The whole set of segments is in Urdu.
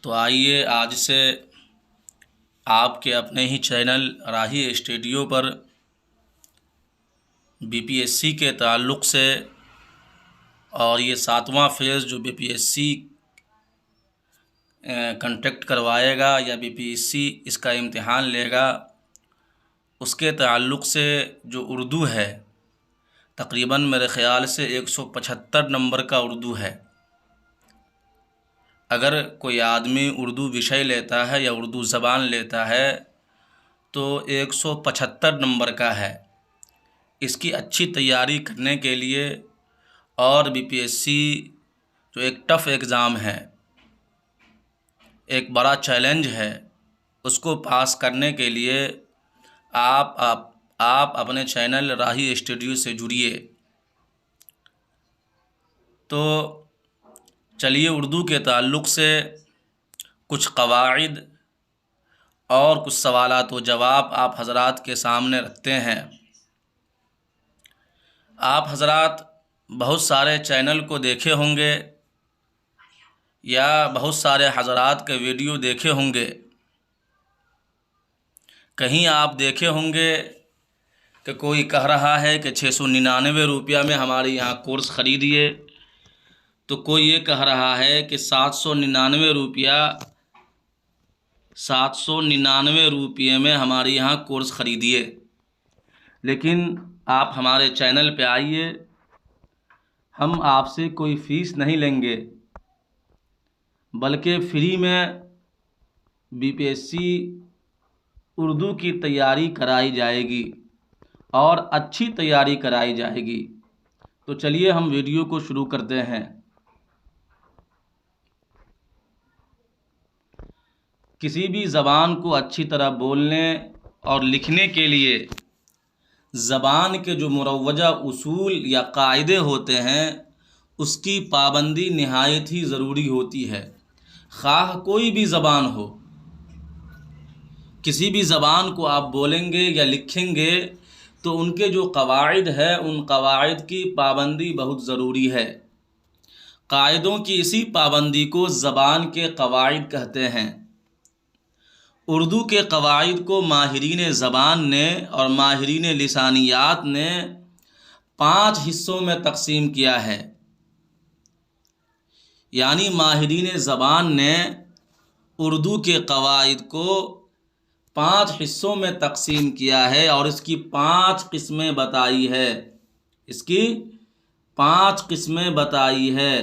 تو آئیے آج سے آپ کے اپنے ہی چینل راہی اسٹوڈیو پر بی پی ایس سی کے تعلق سے اور یہ 7واں فیز جو B P S C conduct کروائے گا یا بی پی ایس سی اس کا امتحان لے گا، اس کے تعلق سے جو اردو ہے تقریباً میرے خیال سے 175 نمبر کا اردو ہے۔ اگر کوئی آدمی اردو وشے لیتا ہے یا اردو زبان لیتا ہے تو 175 نمبر کا ہے۔ اس کی اچھی تیاری کرنے کے لیے اور بی پی ایس سی جو ایک ٹف ایگزام ہے، ایک بڑا چیلنج ہے، اس کو پاس کرنے کے لیے آپ اپنے چینل راہی اسٹوڈیو سے جڑیے۔ تو چلیے اردو کے تعلق سے کچھ قواعد اور کچھ سوالات و جواب آپ حضرات کے سامنے رکھتے ہیں۔ آپ حضرات بہت سارے چینل کو دیکھے ہوں گے یا بہت سارے حضرات کے ویڈیو دیکھے ہوں گے۔ کہیں آپ دیکھے ہوں گے کہ کوئی کہہ رہا ہے کہ 699 روپیہ میں ہمارے یہاں کورس خریدیے، تو کوئی یہ کہہ رہا ہے کہ 799 روپیے میں ہمارے یہاں کورس خریدیے۔ لیکن آپ ہمارے چینل پہ آئیے، ہم آپ سے کوئی فیس نہیں لیں گے، بلکہ فری میں B P S C Urdu کی تیاری کرائی جائے گی اور اچھی تیاری کرائی جائے گی۔ تو چلیے ہم ویڈیو کو شروع کرتے ہیں۔ کسی بھی زبان کو اچھی طرح بولنے اور لکھنے کے لیے زبان کے جو مروجہ اصول یا قاعدے ہوتے ہیں اس کی پابندی نہایت ہی ضروری ہوتی ہے، خواہ کوئی بھی زبان ہو۔ کسی بھی زبان کو آپ بولیں گے یا لکھیں گے تو ان کے جو قواعد ہیں ان قواعد کی پابندی بہت ضروری ہے۔ قاعدوں کی اسی پابندی کو زبان کے قواعد کہتے ہیں۔ اردو کے قواعد کو ماہرین زبان نے اور ماہرین لسانیات نے 5 حصوں میں تقسیم کیا ہے، یعنی ماہرین زبان نے اردو کے قواعد کو 5 حصوں میں تقسیم کیا ہے اور اس کی 5 قسمیں بتائی ہے۔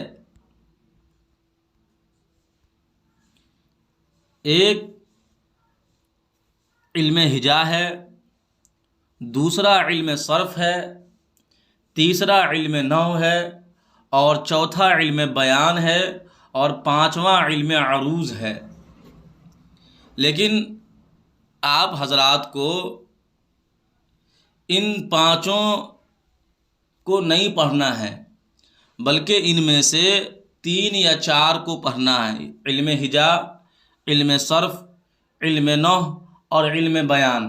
ایک علم ہجا ہے، دوسرا علم صرف ہے، تیسرا علم نحو ہے، اور چوتھا علم بیان ہے، اور 5واں علم عروض ہے۔ لیکن آپ حضرات کو ان 5 کو نہیں پڑھنا ہے، بلکہ ان میں سے 3 یا 4 کو پڑھنا ہے۔ علم ہجا، علم صرف، علم نحو اور علم بیان،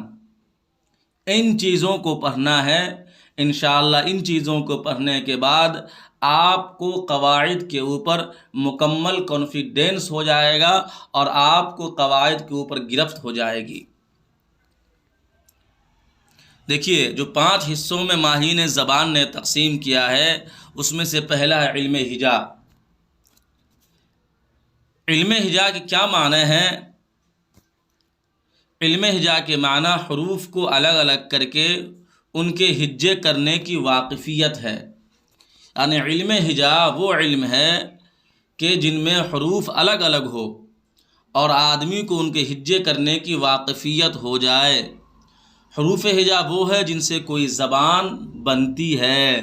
ان چیزوں کو پڑھنا ہے۔ انشاءاللہ ان چیزوں کو پڑھنے کے بعد آپ کو قواعد کے اوپر مکمل کانفیڈینس ہو جائے گا اور آپ کو قواعد کے اوپر گرفت ہو جائے گی۔ دیکھیے جو 5 حصوں میں ماہرین زبان نے تقسیم کیا ہے اس میں سے پہلا ہے علم ہجا۔ علم ہجا کے کیا معنی ہیں؟ علم ہجا کے معنی حروف کو الگ الگ کر کے ان کے ہجے کرنے کی واقفیت ہے۔ یعنی علم ہجا وہ علم ہے کہ جن میں حروف الگ الگ ہو اور آدمی کو ان کے ہجے کرنے کی واقفیت ہو جائے۔ حروف ہجا وہ ہے جن سے کوئی زبان بنتی ہے۔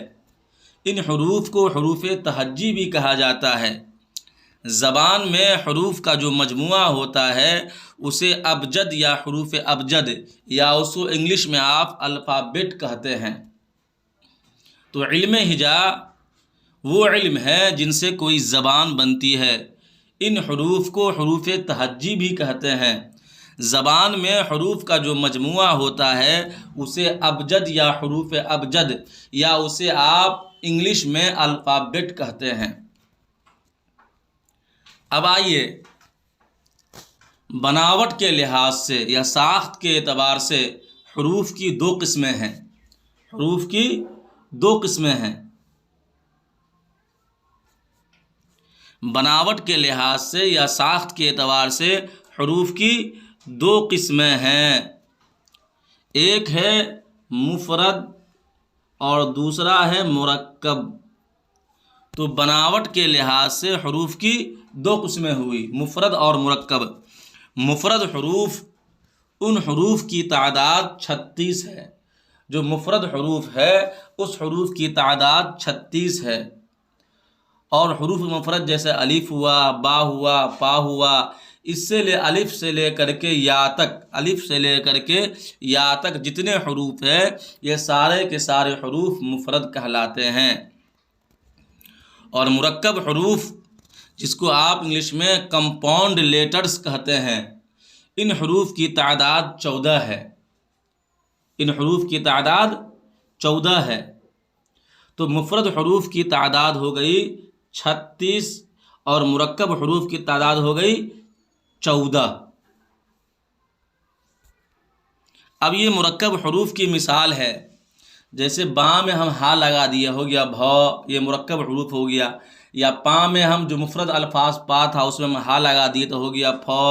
ان حروف کو حروف تہجی بھی کہا جاتا ہے۔ زبان میں حروف کا جو مجموعہ ہوتا ہے اسے ابجد یا حروف ابجد یا اس کو انگلش میں آپ الفابیٹ کہتے ہیں۔ تو علم ہجا وہ علم ہے جن سے کوئی زبان بنتی ہے۔ ان حروف کو حروف تہجی بھی کہتے ہیں۔ زبان میں حروف کا جو مجموعہ ہوتا ہے اسے ابجد یا حروف ابجد یا اسے آپ انگلش میں الفابیٹ کہتے ہیں۔ اب آئیے بناوٹ کے لحاظ سے یا ساخت کے اعتبار سے حروف کی دو قسمیں ہیں، حروف کی دو قسمیں ہیں۔ بناوٹ کے لحاظ سے یا ساخت کے اعتبار سے حروف کی دو قسمیں ہیں، ایک ہے مفرد اور دوسرا ہے مرکب۔ تو بناوٹ کے لحاظ سے حروف کی دو قسمیں ہوئی، مفرد اور مرکب۔ مفرد حروف، ان حروف کی تعداد 36 ہے، جو مفرد حروف ہے اس حروف کی تعداد 36 ہے۔ اور حروف مفرد جیسے الف ہوا، با ہوا، پا ہوا، اس سے الف سے لے کر کے یا تک، الف سے لے کر کے یا تک جتنے حروف ہیں یہ سارے کے سارے حروف مفرد کہلاتے ہیں۔ اور مرکب حروف، جس کو آپ انگلش میں کمپاؤنڈ لیٹرز کہتے ہیں، ان حروف کی تعداد 14 ہے، ان حروف کی تعداد 14 ہے۔ تو مفرد حروف کی تعداد ہو گئی 36 اور مرکب حروف کی تعداد ہو گئی 14۔ اب یہ مرکب حروف کی مثال ہے، جیسے با میں ہم ہا لگا دیا، ہو گیا بھا، یہ مرکب حروف ہو گیا۔ یا پا میں ہم جو مفرد الفاظ پا تھا اس میں ہم ہا لگا دیے تو ہو گیا پھا۔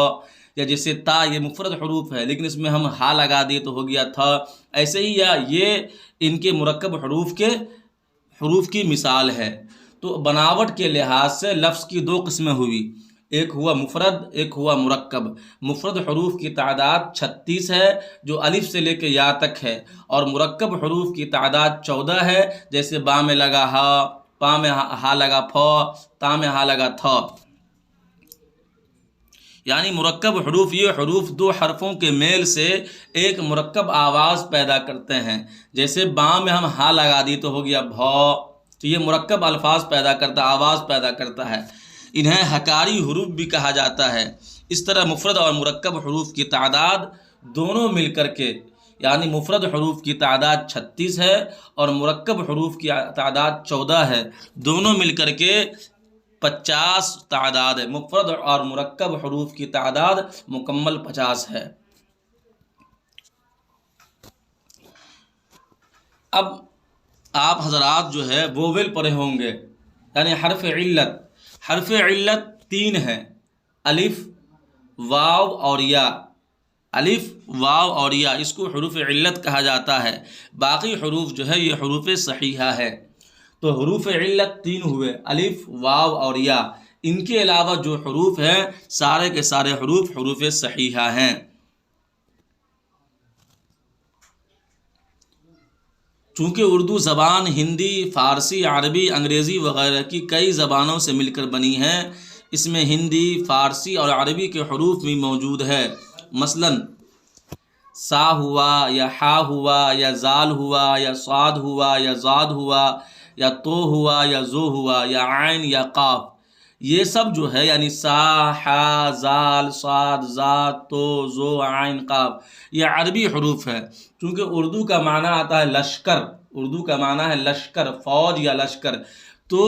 یا جیسے تا، یہ مفرد حروف ہے لیکن اس میں ہم ہا لگا دیے تو ہو گیا تھا۔ ایسے ہی یا یہ ان کے مرکب حروف کی مثال ہے۔ تو بناوٹ کے لحاظ سے لفظ کی دو قسمیں ہوئی، ایک ہوا مفرد، ایک ہوا مرکب۔ مفرد حروف کی تعداد 36 ہے جو الف سے لے کے یا تک ہے، اور مرکب حروف کی تعداد 14 ہے، جیسے با میں لگا ہا، پا میں ہا لگا پھا، تا میں ہا لگا تھا۔ یعنی مرکب حروف یہ حروف دو حرفوں کے میل سے ایک مرکب آواز پیدا کرتے ہیں۔ جیسے با میں ہم ہا لگا دی تو ہو گیا بھا، تو یہ مرکب الفاظ پیدا کرتا، آواز پیدا کرتا ہے۔ انہیں حکاری حروف بھی کہا جاتا ہے۔ اس طرح مفرد اور مرکب حروف کی تعداد دونوں مل کر کے، یعنی مفرد حروف کی تعداد 36 ہے اور مرکب حروف کی تعداد 14 ہے، دونوں مل کر کے 50 تعداد ہے۔ مفرد اور مرکب حروف کی تعداد مکمل 50 ہے۔ اب آپ حضرات جو ہے وویل پڑھے ہوں گے، یعنی حرف علت۔ حرف علت 3 ہیں، الف، واو اور یا۔ الف، واو اور یا، اس کو حروف علت کہا جاتا ہے۔ باقی حروف جو ہے یہ حروف صحیحہ ہے۔ تو حروف علت 3 ہوئے، الف، واو اور یا۔ ان کے علاوہ جو حروف ہیں سارے کے سارے حروف صحیحہ ہیں۔ چونکہ اردو زبان ہندی، فارسی، عربی، انگریزی وغیرہ کی کئی زبانوں سے مل کر بنی ہے، اس میں ہندی، فارسی اور عربی کے حروف بھی موجود ہے۔ مثلاً سا ہوا، یا ہا ہوا، یا زال ہوا، یا صاد ہوا، یا زاد ہوا، یا تو ہوا، یا زو ہوا، یا عین یا قاف، یہ سب جو ہے یعنی سا، ہا، زال، صاد، زاد، تو، زو، عین، قاف، یہ عربی حروف ہے۔ چونکہ اردو کا معنی آتا ہے لشکر، اردو کا معنی ہے لشکر، فوج یا لشکر، تو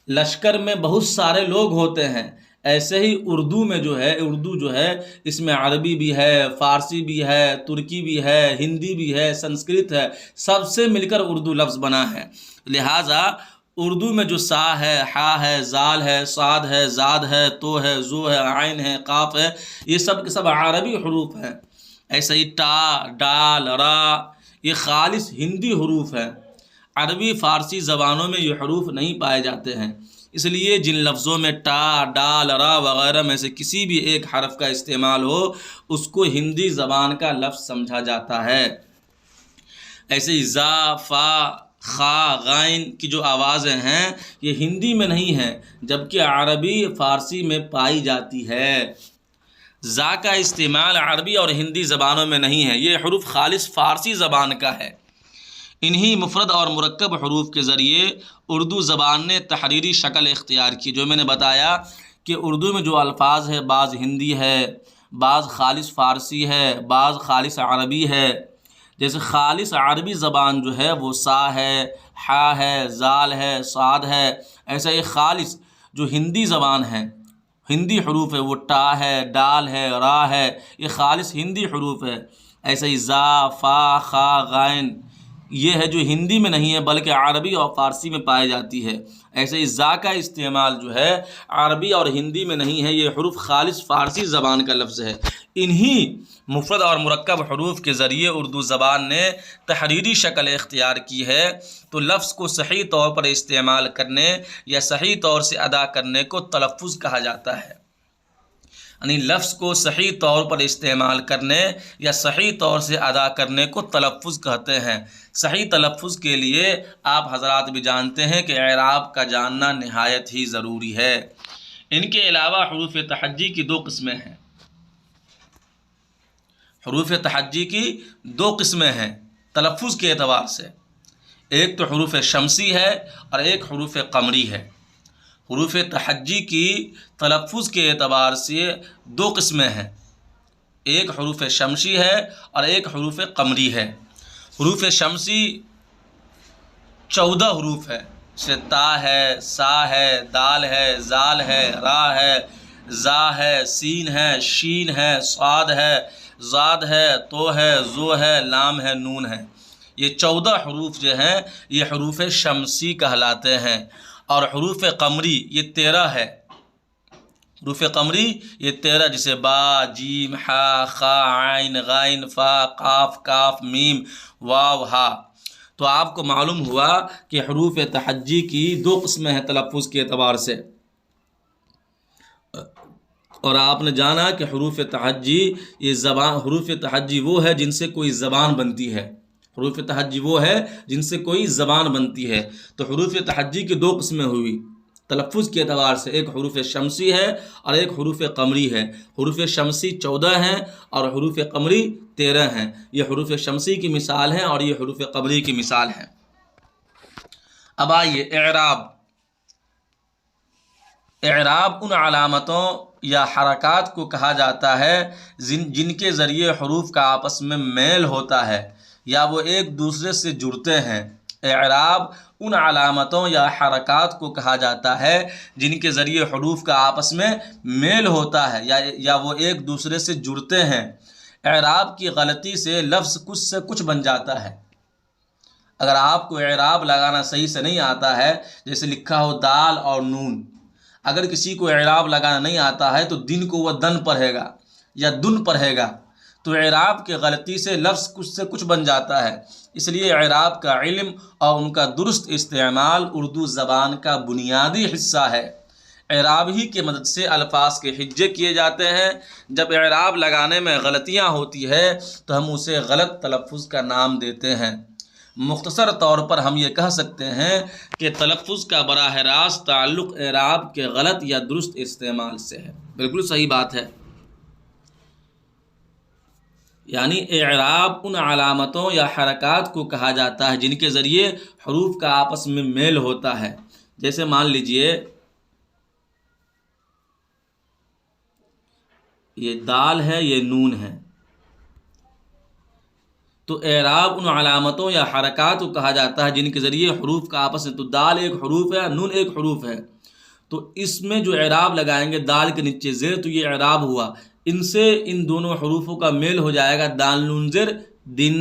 لشکر میں بہت سارے لوگ ہوتے ہیں۔ ایسے ہی اردو جو ہے اس میں عربی بھی ہے، فارسی بھی ہے، ترکی بھی ہے، ہندی بھی ہے، سنسکرت ہے، سب سے مل کر اردو لفظ بنا ہے۔ لہٰذا اردو میں جو سا ہے، ہا ہے، زال ہے، صاد ہے، زاد ہے، تو ہے، زو ہے، عین ہے، قاف ہے، یہ سب کے سب عربی حروف ہیں۔ ایسے ہی ٹا، ڈال، را، یہ خالص ہندی حروف ہیں۔ عربی، فارسی زبانوں میں یہ حروف نہیں پائے جاتے ہیں، اس لیے جن لفظوں میں ٹا، ڈال، را وغیرہ میں سے کسی بھی ایک حرف کا استعمال ہو اس کو ہندی زبان کا لفظ سمجھا جاتا ہے۔ ایسے ہی زا، فا، خا، غین کی جو آوازیں ہیں یہ ہندی میں نہیں ہیں، جبکہ عربی، فارسی میں پائی جاتی ہے۔ زا کا استعمال عربی اور ہندی زبانوں میں نہیں ہے، یہ حروف خالص فارسی زبان کا ہے۔ انہی مفرد اور مرکب حروف کے ذریعے اردو زبان نے تحریری شکل اختیار کی۔ جو میں نے بتایا کہ اردو میں جو الفاظ ہے بعض ہندی ہے، بعض خالص فارسی ہے، بعض خالص عربی ہے۔ جیسے خالص عربی زبان جو ہے وہ سا ہے، ہا ہے، زال ہے، صاد ہے۔ ایسا ہی خالص جو ہندی زبان ہے ہندی حروف ہے، وہ ٹا ہے، ڈال ہے، را ہے، یہ خالص ہندی حروف ہے۔ ایسے ہی زا، فا، خا، غائن، یہ ہے جو ہندی میں نہیں ہے بلکہ عربی اور فارسی میں پائی جاتی ہے۔ ایسے ہی زا کا استعمال جو ہے عربی اور ہندی میں نہیں ہے، یہ حروف خالص فارسی زبان کا لفظ ہے۔ انہی مفرد اور مرکب حروف کے ذریعے اردو زبان نے تحریری شکل اختیار کی ہے، تو لفظ کو صحیح طور پر استعمال کرنے یا صحیح طور سے ادا کرنے کو تلفظ کہا جاتا ہے۔ یعنی لفظ کو صحیح طور پر استعمال کرنے یا صحیح طور سے ادا کرنے کو تلفظ کہتے ہیں۔ صحیح تلفظ کے لیے آپ حضرات بھی جانتے ہیں کہ اعراب کا جاننا نہایت ہی ضروری ہے۔ ان کے علاوہ حروف تہجی کی دو قسمیں ہیں۔ حروف تہجی کی دو قسمیں ہیں تلفظ کے اعتبار سے، ایک تو حروف شمسی ہے اور ایک حروف قمری ہے۔ حروف تہجی کی تلفظ کے اعتبار سے دو قسمیں ہیں، ایک حروف شمسی ہے اور ایک حروف قمری ہے۔ حروف شمسی 14 حروف ہے، جیسے تا ہے، سا ہے، دال ہے، زال ہے، را ہے، زا ہے، سین ہے، شین ہے، صاد ہے، زاد ہے، تو ہے، زو ہے، لام ہے، نون ہے۔ یہ 14 حروف جو ہیں یہ حروف شمسی کہلاتے ہیں، اور حروف قمری یہ 13 ہے۔ حروف قمری یہ 13، جسے با، جیم، حا، خا، عین، غین، فا، قاف، کاف، میم، واو، ہا۔ تو آپ کو معلوم ہوا کہ حروف تہجی کی دو قسمیں ہیں تلفظ کے اعتبار سے، اور آپ نے جانا کہ حروف تہجی یہ زبان، حروف تہجی وہ ہے جن سے کوئی زبان بنتی ہے، حروف تہجی وہ ہے جن سے کوئی زبان بنتی ہے۔ تو حروف تہجی کی دو قسمیں ہوئی تلفظ کے اعتبار سے، ایک حروف شمسی ہے اور ایک حروف قمری ہے۔ حروف شمسی 14 ہیں اور حروف قمری 13 ہیں۔ یہ حروف شمسی کی مثال ہیں اور یہ حروف قمری کی مثال ہیں۔ اب آئیے اعراب۔ اعراب ان علامتوں یا حرکات کو کہا جاتا ہے جن کے ذریعے حروف کا آپس میں میل ہوتا ہے یا وہ ایک دوسرے سے جڑتے ہیں۔ اعراب ان علامتوں یا حرکات کو کہا جاتا ہے جن کے ذریعے حروف کا آپس میں میل ہوتا ہے یا وہ ایک دوسرے سے جڑتے ہیں۔ اعراب کی غلطی سے لفظ کچھ سے کچھ بن جاتا ہے۔ اگر آپ کو اعراب لگانا صحیح سے نہیں آتا ہے، جیسے لکھا ہو دال اور نون، اگر کسی کو اعراب لگانا نہیں آتا ہے تو دن کو وہ دن پڑھے گا یا دن پڑھے گا، تو اعراب کی غلطی سے لفظ کچھ سے کچھ بن جاتا ہے۔ اس لیے اعراب کا علم اور ان کا درست استعمال اردو زبان کا بنیادی حصہ ہے۔ اعراب ہی کی مدد سے الفاظ کے ہجے کیے جاتے ہیں۔ جب اعراب لگانے میں غلطیاں ہوتی ہے تو ہم اسے غلط تلفظ کا نام دیتے ہیں۔ مختصر طور پر ہم یہ کہہ سکتے ہیں کہ تلفظ کا براہ راست تعلق اعراب کے غلط یا درست استعمال سے ہے۔ بالکل صحیح بات ہے۔ یعنی اعراب ان علامتوں یا حرکات کو کہا جاتا ہے جن کے ذریعے حروف کا آپس میں میل ہوتا ہے۔ جیسے مان لیجئے یہ دال ہے، یہ نون ہے، تو اعراب ان علامتوں یا حرکات کو کہا جاتا ہے جن کے ذریعے حروف کا آپس میں، تو دال ایک حروف ہے، نون ایک حروف ہے، تو اس میں جو اعراب لگائیں گے دال کے نیچے زیر، تو یہ اعراب ہوا۔ ان سے ان دونوں حروفوں کا میل ہو جائے گا، دال نون زیر دن۔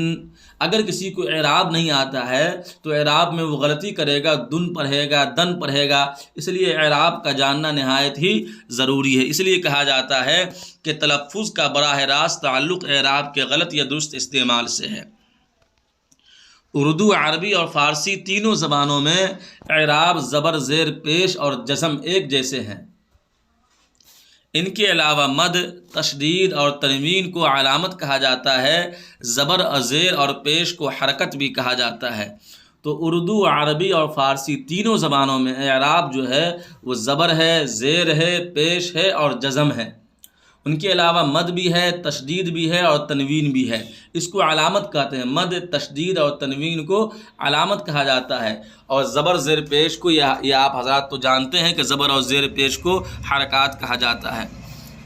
اگر کسی کو اعراب نہیں آتا ہے تو اعراب میں وہ غلطی کرے گا، دن پڑھے گا، دن پڑھے گا۔ اس لیے اعراب کا جاننا نہایت ہی ضروری ہے۔ اس لیے کہا جاتا ہے کہ تلفظ کا براہ راست تعلق اعراب کے غلط یا درست استعمال سے ہے۔ اردو، عربی اور فارسی تینوں زبانوں میں اعراب زبر، زیر پیش اور جزم ایک جیسے ہیں۔ ان کے علاوہ مد، تشدید اور تنوین کو علامت کہا جاتا ہے، زبر، زیر اور پیش کو حرکت بھی کہا جاتا ہے۔ تو اردو، عربی اور فارسی تینوں زبانوں میں اعراب جو ہے وہ زبر ہے، زیر ہے، پیش ہے اور جزم ہے۔ ان کے علاوہ مد بھی ہے، تشدید بھی ہے اور تنوین بھی ہے۔ اس کو علامت کہتے ہیں۔ مد، تشدید اور تنوین کو علامت کہا جاتا ہے، اور زبر، زیر پیش کو یہ آپ حضرات تو جانتے ہیں کہ زبر اور زیر پیش کو حرکات کہا جاتا ہے۔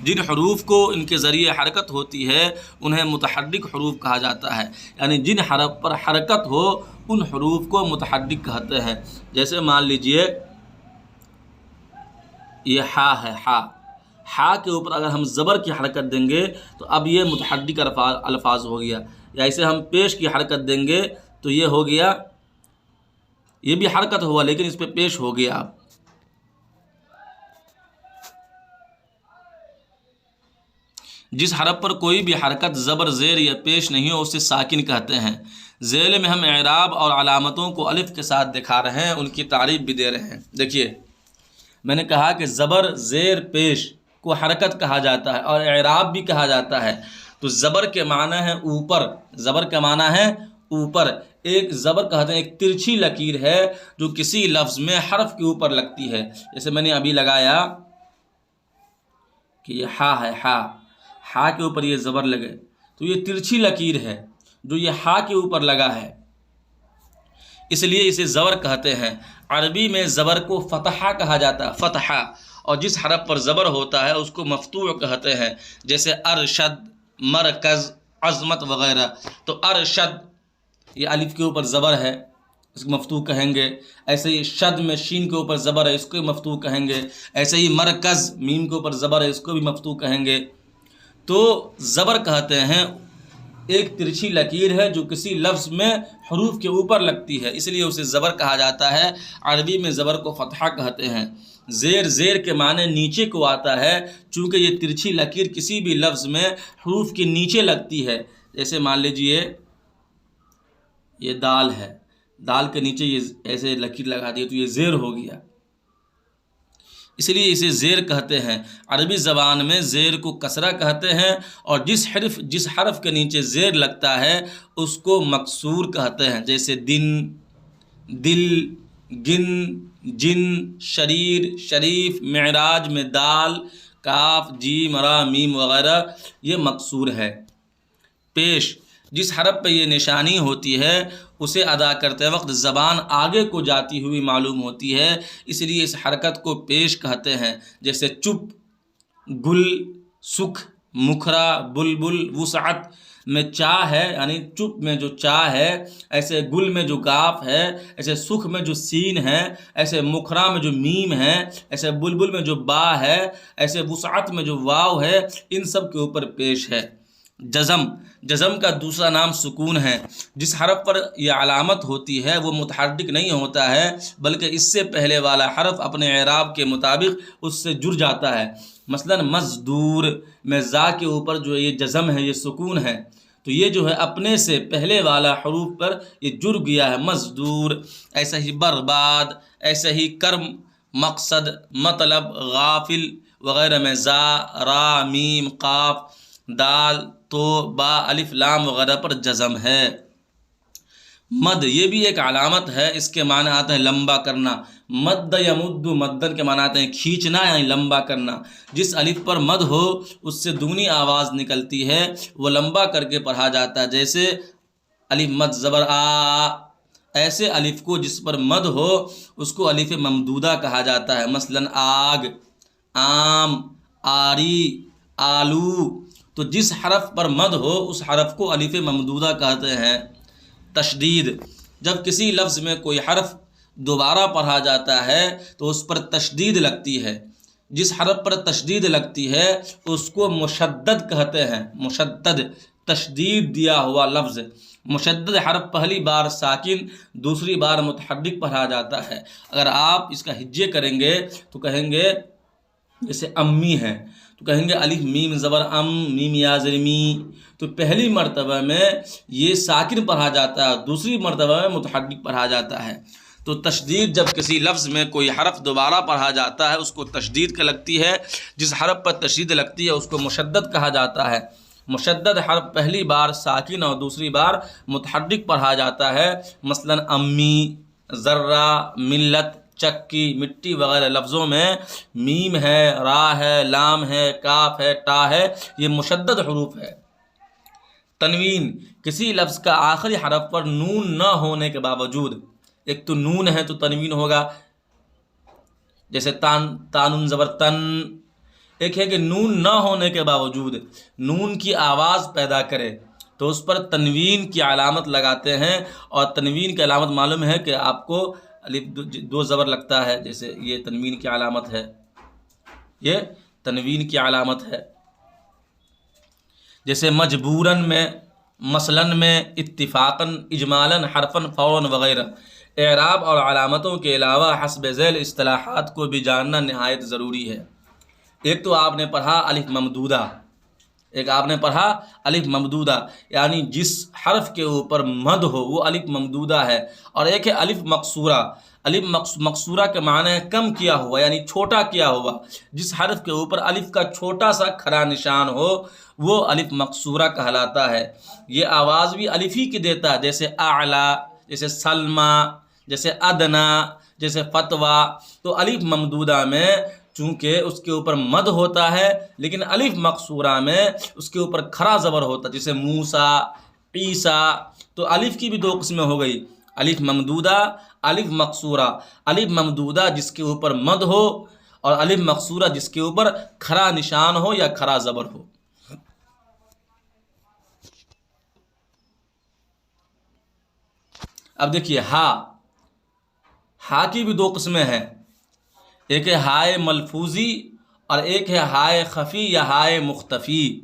جن حروف کو ان کے ذریعے حرکت ہوتی ہے انہیں متحرک حروف کہا جاتا ہے، یعنی جن حرف پر حرکت ہو ان حروف کو متحرک کہتے ہیں۔ جیسے مان لیجئے یہ ہا ہے، ہا، ہا کے اوپر اگر ہم زبر کی حرکت دیں گے تو اب یہ متحرک الفاظ ہو گیا، یا اسے ہم پیش کی حرکت دیں گے تو یہ ہو گیا، یہ بھی حرکت ہوا لیکن اس پہ پیش ہو گیا اب۔ جس حرف پر کوئی بھی حرکت زبر زیر یا پیش نہیں ہو اسے ساکن کہتے ہیں۔ ذیل میں ہم اعراب اور علامتوں کو الف کے ساتھ دکھا رہے ہیں، ان کی تعریف بھی دے رہے ہیں۔ دیکھیے میں نے کہا کہ زبر زیر پیش کو حرکت کہا جاتا ہے اور اعراب بھی کہا جاتا ہے۔ تو زبر کے معنی ہے اوپر، زبر کا معنی ہے اوپر۔ ایک زبر کہتے ہیں ایک ترچھی لکیر ہے جو کسی لفظ میں حرف کے اوپر لگتی ہے، جیسے میں نے ابھی لگایا کہ یہ ہا ہے، ہا کے اوپر یہ زبر لگے تو یہ ترچھی لکیر ہے جو یہ ہا کے اوپر لگا ہے، اس لیے اسے زبر کہتے ہیں۔ عربی میں زبر کو فتحہ کہا جاتا ہے، فتحہ، اور جس حرف پر زبر ہوتا ہے اس کو مفتوح کہتے ہیں، جیسے ارشد، مرکز، عظمت وغیرہ۔ تو ارشد یہ الف کے اوپر زبر ہے، اس کو مفتوح کہیں گے۔ ایسے ہی شد میں شین کے اوپر زبر ہے، اس کو بھی مفتوح کہیں گے۔ ایسے ہی مرکز میم کے اوپر زبر ہے، اس کو بھی مفتوح کہیں گے۔ تو زبر کہتے ہیں ایک ترچھی لکیر ہے جو کسی لفظ میں حروف کے اوپر لگتی ہے، اس لیے اسے زبر کہا جاتا ہے۔ عربی میں زبر کو فتحہ کہتے ہیں۔ زیر کے معنی نیچے کو آتا ہے، چونکہ یہ ترچھی لکیر کسی بھی لفظ میں حروف کے نیچے لگتی ہے۔ جیسے مان لیجئے یہ دال ہے، دال کے نیچے یہ ایسے لکیر لگا دی تو یہ زیر ہو گیا، اس لیے اسے زیر کہتے ہیں۔ عربی زبان میں زیر کو کسرہ کہتے ہیں، اور جس حرف کے نیچے زیر لگتا ہے اس کو مکسور کہتے ہیں، جیسے دن، دل، گن، جن، شریر، شریف، معراج میں دال، کاف، جیم، را، میم وغیرہ یہ مکسور ہے۔ پیش، جس حرف پہ یہ نشانی ہوتی ہے اسے ادا کرتے وقت زبان آگے کو جاتی ہوئی معلوم ہوتی ہے، اس لیے اس حرکت کو پیش کہتے ہیں، جیسے چپ، گل، سکھ، مکھرا، بلبل۔ وسعت میں چا ہے، یعنی چپ میں جو چا ہے، ایسے گل میں جو کاف ہے، ایسے سکھ میں جو سین ہے، ایسے مکھرا میں جو میم ہے، ایسے بلبل میں جو با ہے، ایسے وسعت میں جو واو ہے، ان سب کے اوپر پیش ہے۔ جزم کا دوسرا نام سکون ہے۔ جس حرف پر یہ علامت ہوتی ہے وہ متحرک نہیں ہوتا ہے، بلکہ اس سے پہلے والا حرف اپنے اعراب کے مطابق اس سے جڑ جاتا ہے۔ مثلا مزدور میں زا کے اوپر جو یہ جزم ہے، یہ سکون ہے، تو یہ جو ہے اپنے سے پہلے والا حروف پر یہ جڑ گیا ہے، مزدور۔ ایسا ہی برباد، ایسا ہی کرم، مقصد، مطلب، غافل وغیرہ میں زا، را، میم، قاف، دال، تو، با، الف، لام وغیرہ پر جزم ہے۔ مد یہ بھی ایک علامت ہے، اس کے معنی آتے ہیں لمبا کرنا۔ مد یمد، مدن کے معنی آتے ہیں کھینچنا، یعنی لمبا کرنا۔ جس الف پر مد ہو اس سے دگنی آواز نکلتی ہے، وہ لمبا کر کے پڑھا جاتا ہے، جیسے الف مد زبر آ۔ ایسے الف کو جس پر مد ہو اس کو الف ممدودہ کہا جاتا ہے، مثلا آگ، آم، آری، آلو۔ تو جس حرف پر مد ہو اس حرف کو الف ممدودہ کہتے ہیں۔ تشدید، جب کسی لفظ میں کوئی حرف دوبارہ پڑھا جاتا ہے تو اس پر تشدید لگتی ہے۔ جس حرف پر تشدید لگتی ہے اس کو مشدد کہتے ہیں۔ مشدد، تشدید دیا ہوا لفظ۔ مشدد حرف پہلی بار ساکن، دوسری بار متحرک پڑھا جاتا ہے۔ اگر آپ اس کا ہجے کریں گے تو کہیں گے جیسے امی ہے تو کہیں گے الف میم زبر ام، میم یا زیر می۔ تو پہلی مرتبہ میں یہ ساکن پڑھا جاتا ہے، دوسری مرتبہ میں متحرک پڑھا جاتا ہے۔ تو تشدید، جب کسی لفظ میں کوئی حرف دوبارہ پڑھا جاتا ہے اس کو تشدید لگتی ہے۔ جس حرف پر تشدید لگتی ہے اس کو مشدد کہا جاتا ہے۔ مشدد حرف پہلی بار ساکن اور دوسری بار متحرک پڑھا جاتا ہے، مثلا امی، ذرہ، ملت، چکی، مٹی وغیرہ لفظوں میں میم ہے، را ہے، لام ہے، کاف ہے، ٹا ہے، یہ مشدد حروف ہے۔ تنوین، کسی لفظ کا آخری حرف پر نون نہ ہونے کے باوجود، ایک تو نون ہے تو تنوین ہوگا، جیسے تانون زبر تن۔ ایک ہے کہ نون نہ ہونے کے باوجود نون کی آواز پیدا کرے تو اس پر تنوین کی علامت لگاتے ہیں، اور تنوین کی علامت معلوم ہے کہ آپ کو الف دو زبر لگتا ہے، جیسے یہ تنوین کی علامت ہے، یہ تنوین کی علامت ہے. جیسے مجبوراً میں، مثلاً میں، اتفاقاً، اجمالاً، حرفاً، فوراً وغیرہ. اعراب اور علامتوں کے علاوہ حسب ذیل اصطلاحات کو بھی جاننا نہایت ضروری ہے. ایک تو آپ نے پڑھا الف ممدودہ، الف ممدودہ یعنی جس حرف کے اوپر مد ہو وہ الف ممدودہ ہے. اور ایک ہے الف مقصورہ. الف مقصورہ کے معنی ہے کم کیا ہوا یعنی چھوٹا کیا ہوا. جس حرف کے اوپر الف کا چھوٹا سا کھڑا نشان ہو وہ الف مقصورہ کہلاتا ہے. یہ آواز بھی الف ہی کی دیتا ہے، جیسے اعلیٰ، جیسے سلمہ، جیسے ادنا، جیسے فتویٰ. تو الف ممدودہ میں چونکہ اس کے اوپر مد ہوتا ہے، لیکن الف مقصورہ میں اس کے اوپر کھڑا زبر ہوتا ہے، جیسے موسیٰ، عیسیٰ. تو الف کی بھی دو قسمیں ہو گئی، الف ممدودہ، الف مقصورہ. الف ممدودہ جس کے اوپر مد ہو، اور الف مقصورہ جس کے اوپر کھڑا نشان ہو یا کھڑا زبر ہو. اب دیکھیے ہا کی بھی دو قسمیں ہیں. ایک ہے ہائے ملفوظی اور ایک ہے ہائے خفی یا ہائے مختفی.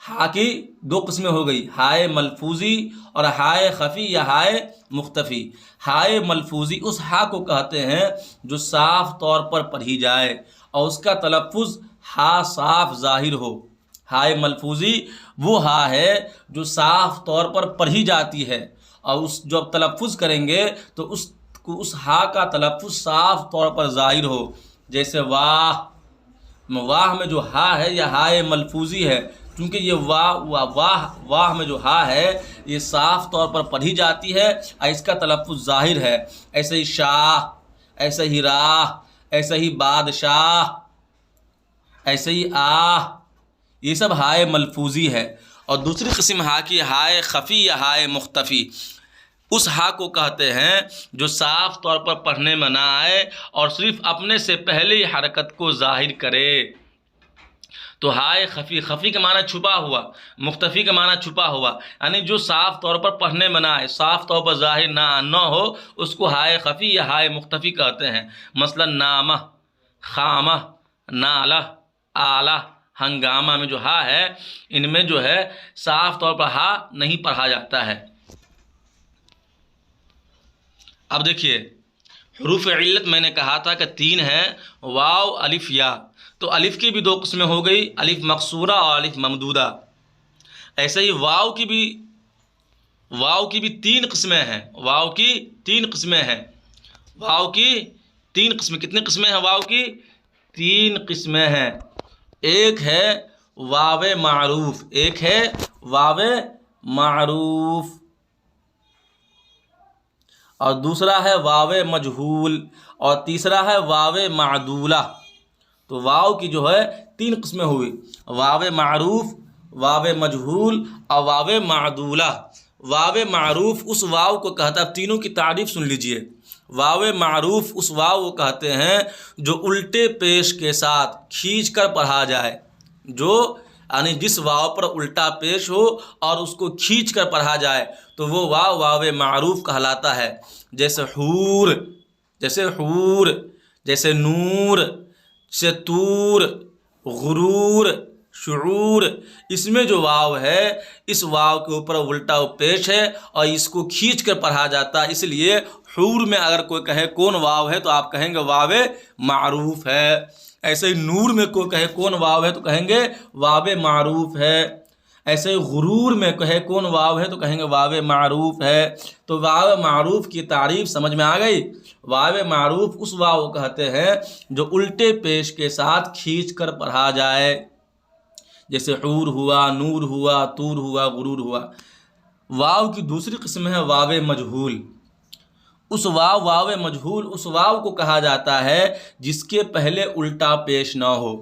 ہا کی دو قسمیں ہو گئی، ہائے ملفوظی اور ہائے خفی یا ہائے مختفی. ہائے ملفوظی اس ہا کو کہتے ہیں جو صاف طور پر پڑھی جائے اور اس کا تلفظ ہا صاف ظاہر ہو. ہائے ملفوظی وہ ہا ہے جو صاف طور پر پڑھی جاتی ہے، اور اس جو آپ تلفظ کریں گے تو اس ہا کا تلفظ صاف طور پر ظاہر ہو. جیسے واہ میں جو ہا ہے یہ ہائے ملفوظی ہے، کیونکہ یہ واہ میں جو ہا ہے یہ صاف طور پر پڑھی جاتی ہے اور اس کا تلفظ ظاہر ہے. ایسے ہی شاہ، ایسے ہی راہ، ایسے ہی بادشاہ، ایسے ہی یہ سب ہائے ملفوظی ہے. اور دوسری قسم ہا کی ہائے خفی یا ہائے مختفی. اس ہا کو کہتے ہیں جو صاف طور پر پڑھنے میں نہ آئے اور صرف اپنے سے پہلے حرکت کو ظاہر کرے. تو ہائے خفی کا معنی چھپا ہوا، مختفی کا معنی چھپا ہوا، یعنی جو صاف طور پر پڑھنے میں نہ آئے، صاف طور پر ظاہر نہ ہو، اس کو ہائے خفی یا ہائے مختفی کہتے ہیں. مثلا نامہ، خامہ، نالہ، آلہ، ہنگامہ میں جو ہا ہے ان میں جو ہے صاف طور پر ہا نہیں پڑھا جاتا ہے. اب دیکھیے حروف علت میں نے کہا تھا کہ 3 ہیں، واو، الف، یا. تو الف کی بھی 2 قسمیں ہو گئی، الف مقصورہ اور الف ممدودہ. ایسے ہی واو کی بھی 3 قسمیں ہیں. واو کی 3 قسمیں ہیں. واو کی 3 قسمیں. کتنی قسمیں ہیں واو کی؟ 3 قسمیں ہیں. ایک ہے واو معروف، ایک ہے واو معروف، اور دوسرا ہے واو مجہول، اور تیسرا ہے واو معدولہ. تو واو کی جو ہے 3 قسمیں ہوئی، واو معروف، واو مجہول اور واو معدولہ. واو معروف اس واو کو کہتا ہے، تینوں کی تعریف سن لیجئے. واو معروف اس واو کو کہتے ہیں جو الٹے پیش کے ساتھ کھینچ کر پڑھا جائے، جو یعنی جس واو پر الٹا پیش ہو اور اس کو کھینچ کر پڑھا جائے تو وہ واو معروف کہلاتا ہے. جیسے حور، جیسے نور، جیسے طور، غرور، شعور. اس میں جو واو ہے اس واو کے اوپر الٹا پیش ہے اور اس کو کھینچ کر پڑھا جاتا ہے. اس لیے حور میں اگر کوئی کہے کون واو ہے تو آپ کہیں گے واو معروف ہے. ایسے ہی نور میں کوئی کہے کون واو ہے تو کہیں گے واو معروف ہے. ایسے ہی غرور میں کہے کون واو ہے تو کہیں گے واو معروف ہے. تو واو معروف کی تعریف سمجھ میں آ گئی. واو معروف اس واو کہتے ہیں جو الٹے پیش کے ساتھ کھینچ کر پڑھا جائے، جیسے حور ہوا، نور ہوا، طور ہوا، غرور ہوا. واو کی دوسری قسم ہے واو مجہول. واو مجہول اس واو کو کہا جاتا ہے جس کے پہلے الٹا پیش نہ ہو.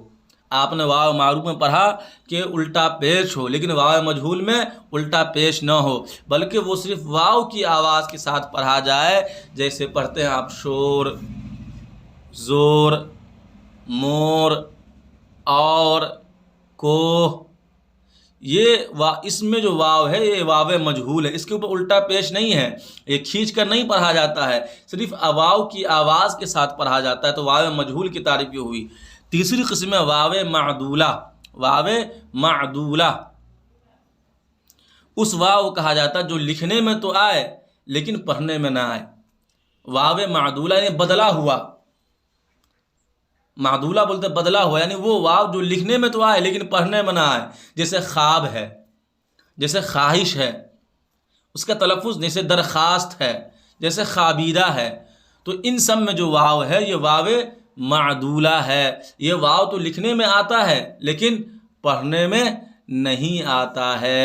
آپ نے واو معروف میں پڑھا کہ الٹا پیش ہو، لیکن واو مجہول میں الٹا پیش نہ ہو، بلکہ وہ صرف واو کی آواز کے ساتھ پڑھا جائے. جیسے پڑھتے ہیں آپ شور، زور، مور، اور، کوہ. اس میں جو واو ہے یہ واو مجہول ہے، اس کے اوپر الٹا پیش نہیں ہے، یہ کھینچ کر نہیں پڑھا جاتا ہے، صرف واو کی آواز کے ساتھ پڑھا جاتا ہے. تو واو مجہول کی تعریف یہ ہوئی. تیسری قسم ہے واو معدولہ. واو معدولہ اس واو کہا جاتا ہے جو لکھنے میں تو آئے لیکن پڑھنے میں نہ آئے. واو معدولہ یعنی بدلا ہوا. معدولہ بولتے بدلا ہوا، یعنی وہ واو جو لکھنے میں تو آئے لیکن پڑھنے میں نہ آئے. جیسے خواب ہے، جیسے خواہش ہے، اس کا تلفظ جیسے درخواست ہے، جیسے خابیدہ ہے. تو ان سب میں جو واو ہے یہ واو معدولہ ہے. یہ واو تو لکھنے میں آتا ہے لیکن پڑھنے میں نہیں آتا ہے.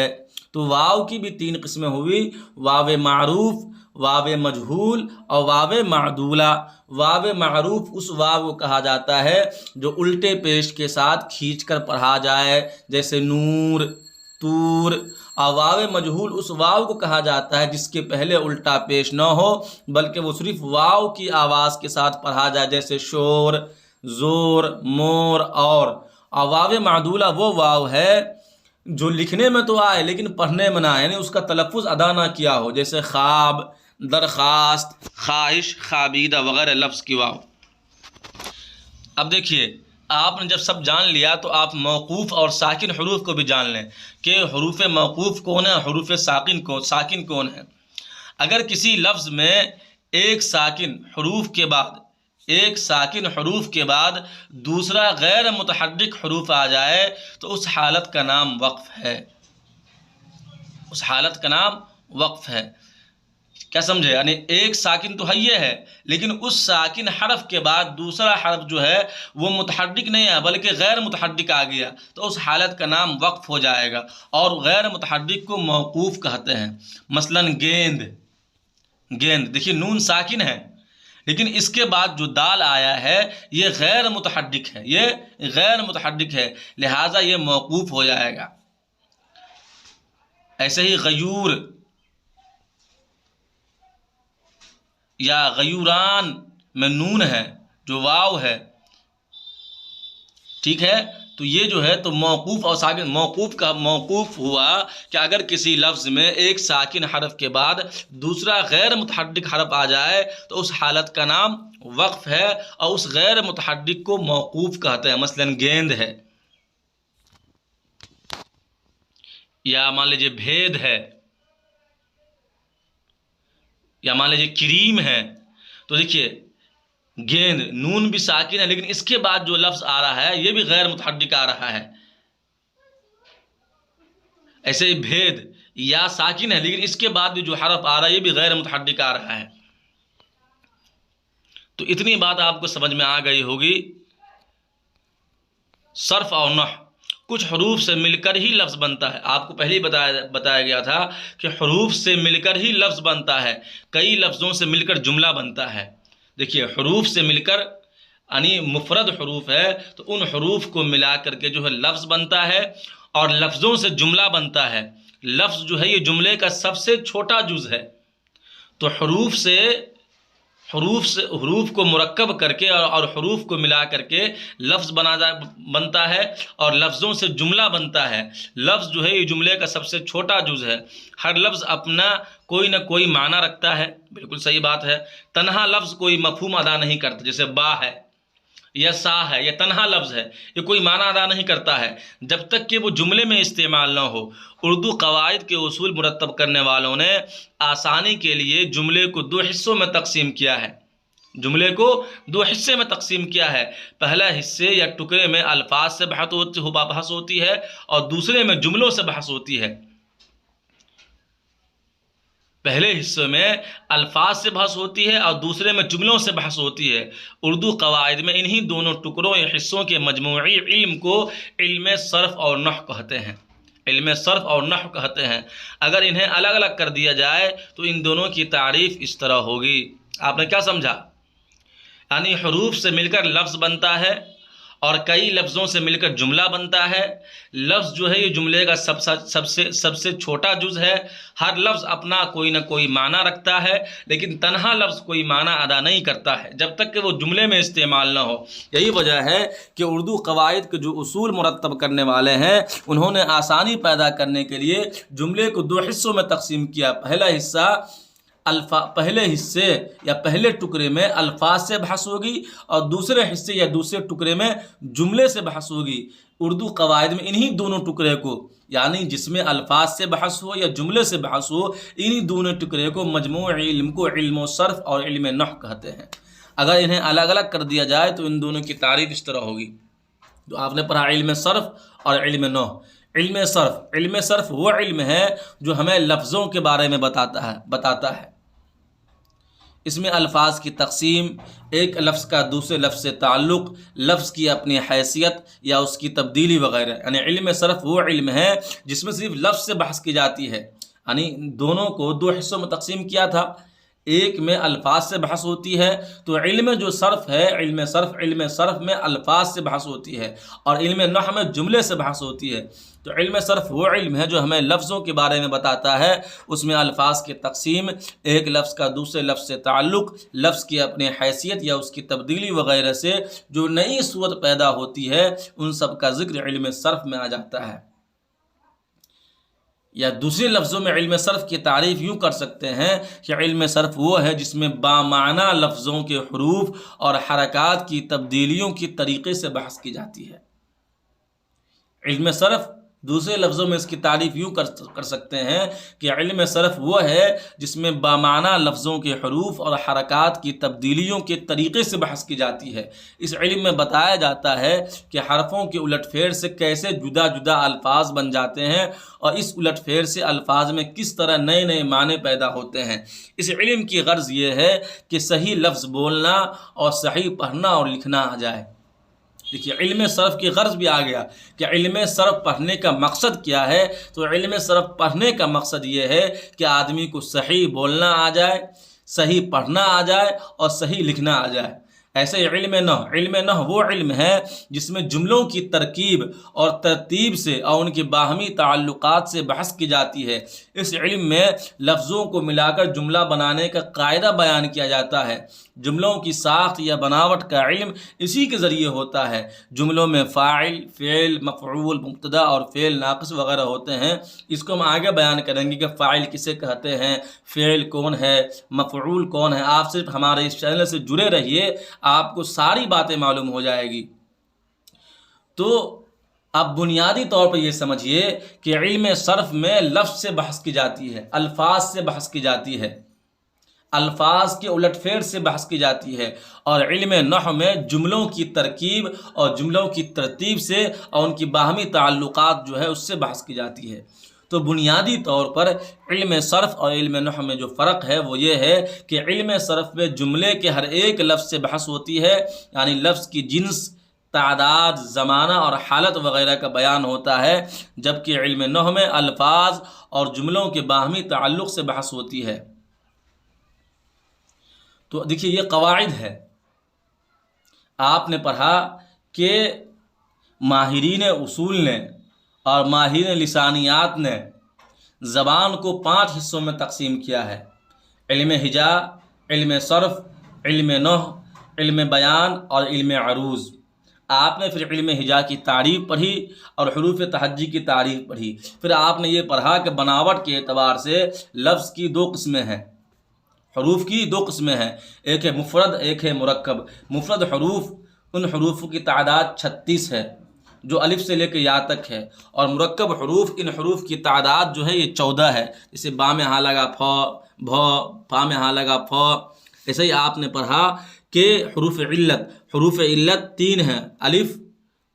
تو واو کی بھی 3 قسمیں ہوئی: واو معروف، واو مجہول اور واو معدولہ. واو معروف اس واو کو کہا جاتا ہے جو الٹے پیش کے ساتھ کھینچ کر پڑھا جائے، جیسے نور، طور. اور واو مجہول اس واو کو کہا جاتا ہے جس کے پہلے الٹا پیش نہ ہو بلکہ وہ صرف واو کی آواز کے ساتھ پڑھا جائے، جیسے شور، زور، مور. اور واو معدولہ وہ واو ہے جو لکھنے میں تو آئے لیکن پڑھنے میں نہ آئے، یعنی اس کا تلفظ ادا نہ کیا ہو، جیسے خواب، درخواست، خواہش، خابیدہ وغیرہ لفظ کی واو. اب دیکھیے، آپ نے جب سب جان لیا تو آپ موقوف اور ساکن حروف کو بھی جان لیں کہ حروف موقوف کون ہیں، حروف ساکن کون ہیں. اگر کسی لفظ میں ایک ساکن حروف کے بعد دوسرا غیر متحرک حروف آ جائے تو اس حالت کا نام وقف ہے. اس حالت کا نام وقف ہے. کیا سمجھے؟ یعنی ایک ساکن تو ہے لیکن اس ساکن حرف کے بعد دوسرا حرف جو ہے وہ متحرک نہیں ہے بلکہ غیر متحرک آ گیا تو اس حالت کا نام وقف ہو جائے گا. اور غیر متحرک کو موقوف کہتے ہیں. مثلا گیند دیکھیے، نون ساکن ہے لیکن اس کے بعد جو دال آیا ہے یہ غیر متحرک ہے، لہٰذا یہ موقوف ہو جائے گا. ایسے ہی غیور یا غیوران میں نون ہے جو واو ہے، ٹھیک ہے. تو یہ جو ہے تو موقوف اور ساکن، موقوف ہوا کہ اگر کسی لفظ میں ایک ساکن حرف کے بعد دوسرا غیر متحرک حرف آ جائے تو اس حالت کا نام وقف ہے اور اس غیر متحرک کو موقوف کہتے ہیں. مثلا گیند ہے، یا مان لیجیے بھید ہے، یا مان لیجیے کریم ہے. تو دیکھیے گیند نون بھی ساکن ہے لیکن اس کے بعد جو لفظ آ رہا ہے یہ بھی غیر متحرک آ رہا ہے. ایسے ہی بھید یا ساکن ہے لیکن اس کے بعد جو حرف آ رہا ہے یہ بھی غیر متحرک آ رہا ہے. تو اتنی بات آپ کو سمجھ میں آ گئی ہوگی. صرف اور نحو کچھ حروف سے مل کر ہی لفظ بنتا ہے. آپ کو پہلے ہی بتایا گیا تھا کہ حروف سے مل کر ہی لفظ بنتا ہے، کئی لفظوں سے مل کر جملہ بنتا ہے. دیکھیے حروف سے مل کر یعنی مفرد حروف ہے تو ان حروف کو ملا کر کے جو ہے لفظ بنتا ہے اور لفظوں سے جملہ بنتا ہے. لفظ جو ہے یہ جملے کا سب سے چھوٹا جز ہے. تو حروف کو مرکب کر کے اور حروف کو ملا کر کے لفظ بنتا ہے اور لفظوں سے جملہ بنتا ہے. لفظ جو ہے یہ جملے کا سب سے چھوٹا جز ہے. ہر لفظ اپنا کوئی نہ کوئی معنی رکھتا ہے. بالکل صحیح بات ہے. تنہا لفظ کوئی مفہوم ادا نہیں کرتا، جیسے با ہے یا سا ہے، یہ تنہا لفظ ہے، یہ کوئی معنی ادا نہیں کرتا ہے جب تک کہ وہ جملے میں استعمال نہ ہو. اردو قواعد کے اصول مرتب کرنے والوں نے آسانی کے لیے جملے کو 2 حصوں میں تقسیم کیا ہے. جملے کو 2 حصے میں تقسیم کیا ہے. پہلا حصے یا ٹکڑے میں الفاظ سے بحث ہوتی ہے اور دوسرے میں جملوں سے بحث ہوتی ہے. پہلے حصے میں الفاظ سے بحث ہوتی ہے اور دوسرے میں جملوں سے بحث ہوتی ہے. اردو قواعد میں انہی دونوں ٹکڑوں یا حصوں کے مجموعی علم کو علم صرف اور نحو کہتے ہیں. علم صرف اور نحو کہتے ہیں. اگر انہیں الگ الگ کر دیا جائے تو ان دونوں کی تعریف اس طرح ہوگی. آپ نے کیا سمجھا؟ یعنی حروف سے مل کر لفظ بنتا ہے اور کئی لفظوں سے مل کر جملہ بنتا ہے. لفظ جو ہے یہ جملے کا سب سے چھوٹا جز ہے. ہر لفظ اپنا کوئی نہ کوئی معنی رکھتا ہے لیکن تنہا لفظ کوئی معنی ادا نہیں کرتا ہے جب تک کہ وہ جملے میں استعمال نہ ہو. یہی وجہ ہے کہ اردو قواعد کے جو اصول مرتب کرنے والے ہیں انہوں نے آسانی پیدا کرنے کے لیے جملے کو 2 حصوں میں تقسیم کیا. پہلا حصہ پہلے حصے یا پہلے ٹکڑے میں الفاظ سے بحث ہوگی اور دوسرے حصے یا دوسرے ٹکڑے میں جملے سے بحث ہوگی۔ اردو قواعد میں انہی دونوں ٹکڑے کو، یعنی جس میں الفاظ سے بحث ہو یا جملے سے بحث ہو، انہی دونوں ٹکڑے کو مجموع علم کو علم و صرف اور علم نحو کہتے ہیں۔ اگر انہیں الگ الگ کر دیا جائے تو ان دونوں کی تعریف اس طرح ہوگی۔ تو آپ نے پڑھا علم صرف اور علم نحو۔ علم صرف وہ علم ہے جو ہمیں لفظوں کے بارے میں بتاتا ہے۔ اس میں الفاظ کی تقسیم، ایک لفظ کا دوسرے لفظ سے تعلق، لفظ کی اپنی حیثیت یا اس کی تبدیلی وغیرہ، یعنی علم صرف وہ علم ہے جس میں صرف لفظ سے بحث کی جاتی ہے۔ یعنی دونوں کو دو حصوں میں تقسیم کیا تھا، ایک میں الفاظ سے بحث ہوتی ہے، تو علم جو صرف ہے، علم صرف میں الفاظ سے بحث ہوتی ہے، اور علم نحو میں جملے سے بحث ہوتی ہے۔ تو علم صرف وہ علم ہے جو ہمیں لفظوں کے بارے میں بتاتا ہے، اس میں الفاظ کی تقسیم، ایک لفظ کا دوسرے لفظ سے تعلق، لفظ کی اپنی حیثیت یا اس کی تبدیلی وغیرہ سے جو نئی صورت پیدا ہوتی ہے، ان سب کا ذکر علم صرف میں آ جاتا ہے۔ یا دوسرے لفظوں میں علم صرف کی تعریف یوں کر سکتے ہیں کہ علم صرف وہ ہے جس میں بامعنی لفظوں کے حروف اور حرکات کی تبدیلیوں کی طریقے سے بحث کی جاتی ہے۔ علم صرف، دوسرے لفظوں میں اس کی تعریف یوں کر سکتے ہیں کہ علم صرف وہ ہے جس میں بامعنی لفظوں کے حروف اور حرکات کی تبدیلیوں کے طریقے سے بحث کی جاتی ہے۔ اس علم میں بتایا جاتا ہے کہ حرفوں کے الٹ پھیر سے کیسے جدا جدا الفاظ بن جاتے ہیں، اور اس الٹ پھیر سے الفاظ میں کس طرح نئے نئے معنی پیدا ہوتے ہیں۔ اس علم کی غرض یہ ہے کہ صحیح لفظ بولنا اور صحیح پڑھنا اور لکھنا آ جائے۔ دیکھیے، علم صرف کی غرض بھی آ گیا کہ علم صرف پڑھنے کا مقصد کیا ہے۔ تو علم صرف پڑھنے کا مقصد یہ ہے کہ آدمی کو صحیح بولنا آ جائے، صحیح پڑھنا آ جائے اور صحیح لکھنا آ جائے۔ ایسے ہی علم نحو وہ علم ہے جس میں جملوں کی ترکیب اور ترتیب سے اور ان کے باہمی تعلقات سے بحث کی جاتی ہے۔ اس علم میں لفظوں کو ملا کر جملہ بنانے کا قاعدہ بیان کیا جاتا ہے۔ جملوں کی ساخت یا بناوٹ کا علم اسی کے ذریعے ہوتا ہے۔ جملوں میں فاعل، فعل، مفعول، مبتدا اور فعل ناقص وغیرہ ہوتے ہیں۔ اس کو ہم آگے بیان کریں گے کہ فاعل کسے کہتے ہیں، فعل کون ہے، مفعول کون ہے۔ آپ صرف ہمارے اس چینل سے جڑے رہیے، آپ کو ساری باتیں معلوم ہو جائے گی۔ تو اب بنیادی طور پر یہ سمجھیے کہ علم صرف میں لفظ سے بحث کی جاتی ہے، الفاظ سے بحث کی جاتی ہے، الفاظ کے الٹ پھیر سے بحث کی جاتی ہے، اور علم نحو میں جملوں کی ترکیب اور جملوں کی ترتیب سے اور ان کی باہمی تعلقات جو ہے اس سے بحث کی جاتی ہے۔ تو بنیادی طور پر علم صرف اور علم نحو میں جو فرق ہے وہ یہ ہے کہ علم صرف میں جملے کے ہر ایک لفظ سے بحث ہوتی ہے، یعنی لفظ کی جنس، تعداد، زمانہ اور حالت وغیرہ کا بیان ہوتا ہے، جبکہ علم نحو میں الفاظ اور جملوں کے باہمی تعلق سے بحث ہوتی ہے۔ تو دیکھیے، یہ قواعد ہے۔ آپ نے پڑھا کہ ماہرین اصول نے اور ماہرین لسانیات نے زبان کو 5 حصوں میں تقسیم کیا ہے: علم ہجا، علم صرف، علم نحو، علم بیان اور علم عروض۔ آپ نے پھر علم ہجا کی تعریف پڑھی اور حروف تہجی کی تعریف پڑھی۔ پھر آپ نے یہ پڑھا کہ بناوٹ کے اعتبار سے لفظ کی 2 قسمیں ہیں، حروف کی 2 قسمیں ہیں، ایک ہے مفرد، ایک ہے مرکب۔ مفرد حروف، ان حروف کی تعداد 36 ہے جو الف سے لے کے یا تک ہے، اور مرکب حروف، ان حروف کی تعداد جو ہے یہ 14 ہے، جیسے با میں ہاں لگا ف، ب، فا میں ہاں لگا ف۔ ایسے ہی آپ نے پڑھا کہ حروف علت 3 ہیں، الف،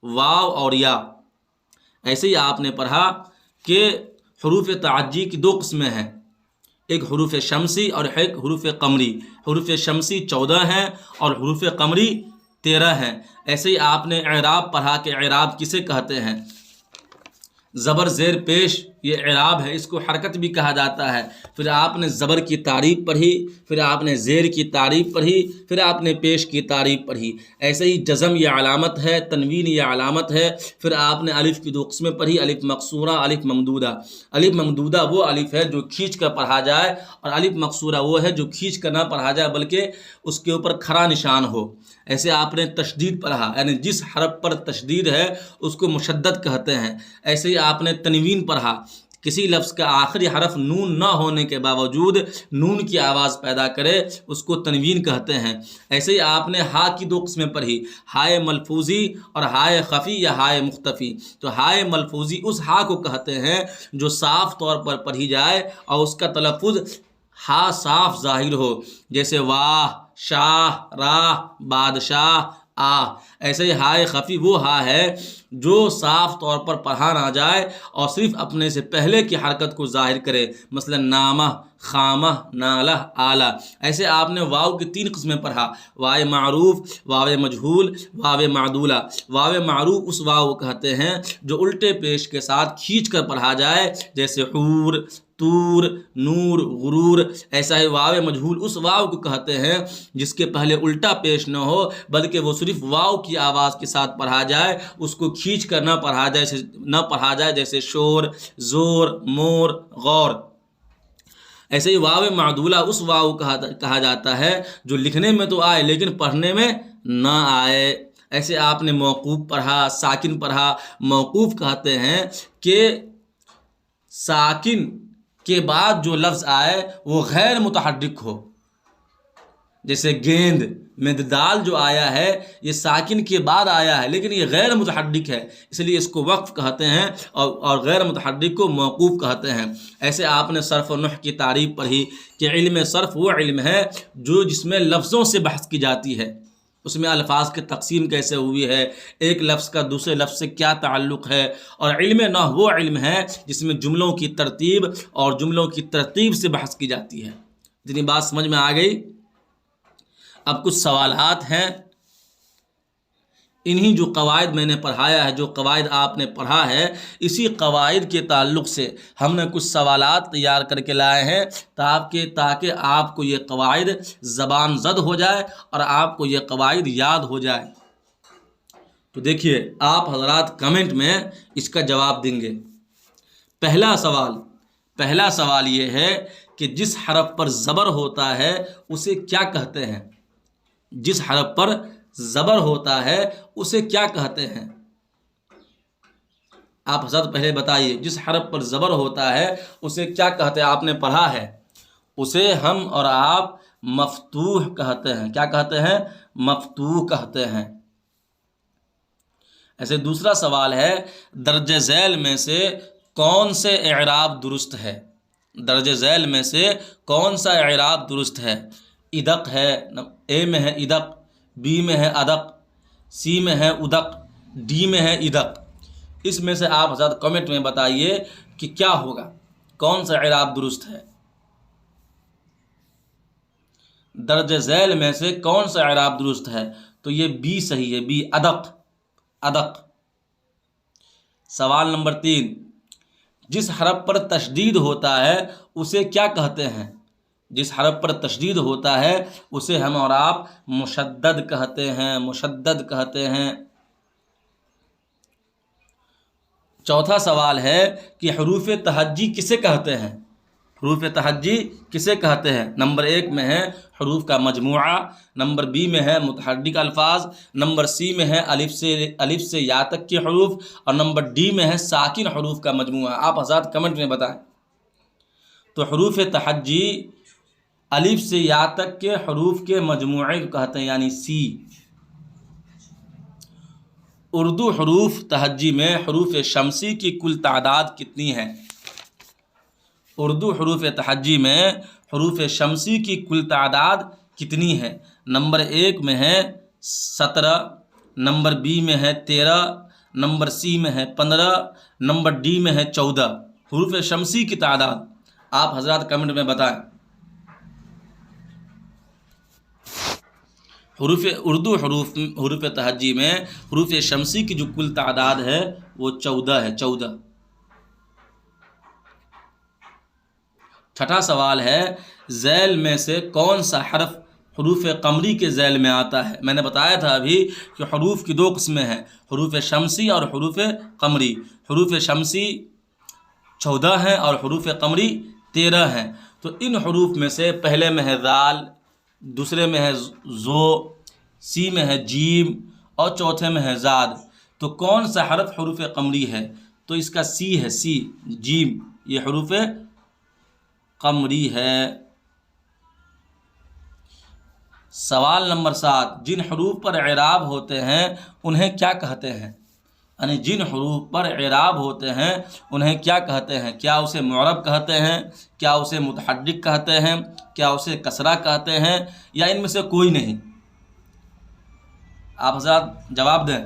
واو اور یا۔ ایسے ہی آپ نے پڑھا کہ حروف تعجی کی 2 قسمیں ہیں، ایک حروف شمسی اور ایک حروف قمری۔ حروف شمسی 14 ہیں اور حروف قمری 13 ہیں۔ ایسے ہی آپ نے اعراب پڑھا کہ اعراب کسے کہتے ہیں، زبر زیر پیش یہ اعراب ہے، اس کو حرکت بھی کہا جاتا ہے۔ پھر آپ نے زبر کی تعریف پڑھی، پھر آپ نے زیر کی تعریف پڑھی، پھر آپ نے پیش کی تعریف پڑھی۔ ایسے ہی جزم یہ علامت ہے، تنوین یہ علامت ہے۔ پھر آپ نے الف کی 2 قسمیں پڑھی، الف مقصورہ، الف ممدودہ۔ الف ممدودہ وہ الف ہے جو کھینچ کر پڑھا جائے، اور الف مقصورہ وہ ہے جو کھینچ کر نہ پڑھا جائے بلکہ اس کے اوپر کھڑا نشان ہو۔ ایسے آپ نے تشدید پڑھا، یعنی جس حرف پر تشدید ہے اس کو مشدد کہتے ہیں۔ ایسے ہی آپ نے تنوین پڑھا کسی لفظ کا آخری حرف نون نہ ہونے کے باوجود نون کی آواز پیدا کرے اس کو تنوین کہتے ہیں۔ ایسے ہی آپ نے ہا کی دو قسمیں پڑھی، ہائے ملفوظی اور ہائے خفی یا ہائے مختفی۔ تو ہائے ملفوظی اس ہا کو کہتے ہیں جو صاف طور پر پڑھی جائے اور اس کا تلفظ ہا صاف ظاہر ہو، جیسے واہ، شاہ، راہ، بادشاہ، ایسے ہی ہائے خفی وہ ہا ہے جو صاف طور پر پڑھا نہ جائے اور صرف اپنے سے پہلے کی حرکت کو ظاہر کرے، مثلا نامہ، خامہ، نالہ، آلہ۔ ایسے آپ نے واو کی 3 قسمیں پڑھا، واو معروف، واو مجہول، واو معدولہ۔ واو معروف اس واو کہتے ہیں جو الٹے پیش کے ساتھ کھینچ کر پڑھا جائے، جیسے حور، طور، نور، غرور۔ ایسا ہی واو مجہول اس واو کو کہتے ہیں جس کے پہلے الٹا پیش نہ ہو بلکہ وہ صرف واو کی آواز کے ساتھ پڑھا جائے، اس کو کھینچ کر نہ پڑھا جائے، جیسے شور، زور، مور، غور۔ ایسے ہی واو معدولہ اس واو کہا جاتا ہے جو لکھنے میں تو آئے لیکن پڑھنے میں نہ آئے۔ ایسے آپ نے موقوف پڑھا، ساکن پڑھا۔ موقوف کہتے ہیں کہ ساکن کے بعد جو لفظ آئے وہ غیر متحرک ہو، جیسے گیند میں دال جو آیا ہے یہ ساکن کے بعد آیا ہے لیکن یہ غیر متحرک ہے، اس لیے اس کو وقف کہتے ہیں اور غیر متحرک کو موقوف کہتے ہیں۔ ایسے آپ نے صرف و نحو کی تعریف پڑھی کہ علم صرف وہ علم ہے جو جس میں لفظوں سے بحث کی جاتی ہے، اس میں الفاظ کی تقسیم کیسے ہوئی ہے، ایک لفظ کا دوسرے لفظ سے کیا تعلق ہے۔ اور علم نحو وہ علم ہے جس میں جملوں کی ترتیب اور جملوں کی ترتیب سے بحث کی جاتی ہے۔ اتنی بات سمجھ میں آ گئی؟ اب کچھ سوالات ہیں، انہی جو قواعد میں نے پڑھایا ہے، جو قواعد آپ نے پڑھا ہے، اسی قواعد کے تعلق سے ہم نے کچھ سوالات تیار کر کے لائے ہیں تاکہ آپ کو یہ قواعد زبان زد ہو جائے اور آپ کو یہ قواعد یاد ہو جائے۔ تو دیکھیے آپ حضرات کمنٹ میں اس کا جواب دیں گے۔ پہلا سوال یہ ہے کہ جس حرف پر زبر ہوتا ہے اسے کیا کہتے ہیں؟ جس حرف پر زبر ہوتا ہے اسے کیا کہتے ہیں؟ آپ حضرت پہلے بتائیے، جس حرف پر زبر ہوتا ہے اسے کیا کہتے ہیں؟ آپ نے پڑھا ہے، اسے ہم اور آپ مفتوح کہتے ہیں۔ کیا کہتے ہیں؟ مفتوح کہتے ہیں۔ ایسے دوسرا سوال ہے، درج ذیل میں سے کون سے اعراب درست ہے؟ درج ذیل میں سے کون سا اعراب درست ہے؟ ادق ہے، اے میں ہے ادق، بی میں ہے ادق، سی میں ہے ادق، ڈی میں ہے ادق۔ اس میں سے آپ حضرات کمنٹ میں بتائیے کہ کیا ہوگا، کون سا اعراب درست ہے؟ درج ذیل میں سے کون سا اعراب درست ہے؟ تو یہ بی صحیح ہے، بی، ادق، ادق۔ سوال نمبر 3، جس حرف پر تشدید ہوتا ہے اسے کیا کہتے ہیں؟ جس حرف پر تشدید ہوتا ہے اسے ہم اور آپ مشدد کہتے ہیں، مشدد کہتے ہیں۔ چوتھا سوال ہے کہ حروف تہجی کسے کہتے ہیں؟ حروف تہجی کسے کہتے ہیں؟ نمبر 1 میں ہے حروف کا مجموعہ، نمبر بی میں ہے متحرک الفاظ، نمبر سی میں ہے الف سے یا تک کے حروف، اور نمبر ڈی میں ہے ساکن حروف کا مجموعہ۔ آپ حضرات کمنٹ میں بتائیں۔ تو حروف تہجی الف سے یا تک کے حروف کے مجموعے کو کہتے ہیں، یعنی سی۔ اردو حروف تہجی میں حروف شمسی کی کل تعداد کتنی ہے؟ اردو حروف تہجی میں حروف شمسی کی کل تعداد کتنی ہے؟ نمبر 1 میں ہے 17، نمبر بی میں ہے 13، نمبر سی میں ہے 15، نمبر ڈی میں ہے 14۔ حروف شمسی کی تعداد آپ حضرات کمنٹ میں بتائیں۔ حروف تہجی میں حروف شمسی کی جو کل تعداد ہے وہ 14 ہے، 14۔ چھٹا سوال ہے، ذیل میں سے کون سا حرف حروف قمری کے ذیل میں آتا ہے؟ میں نے بتایا تھا ابھی کہ حروف کی 2 قسمیں ہیں، حروف شمسی اور حروف قمری۔ حروف شمسی 14 ہیں اور حروف قمری 13 ہیں۔ تو ان حروف میں سے پہلے میں ہے ذال، دوسرے میں ہے زو، سی میں ہے جیم اور چوتھے میں ہے زاد۔ تو کون سا حرف حروف قمری ہے؟ تو اس کا سی ہے، سی، جیم۔ یہ حروف قمری ہے۔ سوال نمبر 7، جن حروف پر اعراب ہوتے ہیں انہیں کیا کہتے ہیں؟ یعنی جن حروف پر اعراب ہوتے ہیں انہیں کیا کہتے ہیں؟ کیا اسے معرب کہتے ہیں، کیا اسے متحرک کہتے ہیں، کیا اسے کسرہ کہتے ہیں، یا ان میں سے کوئی نہیں؟ آپ حضرات جواب دیں۔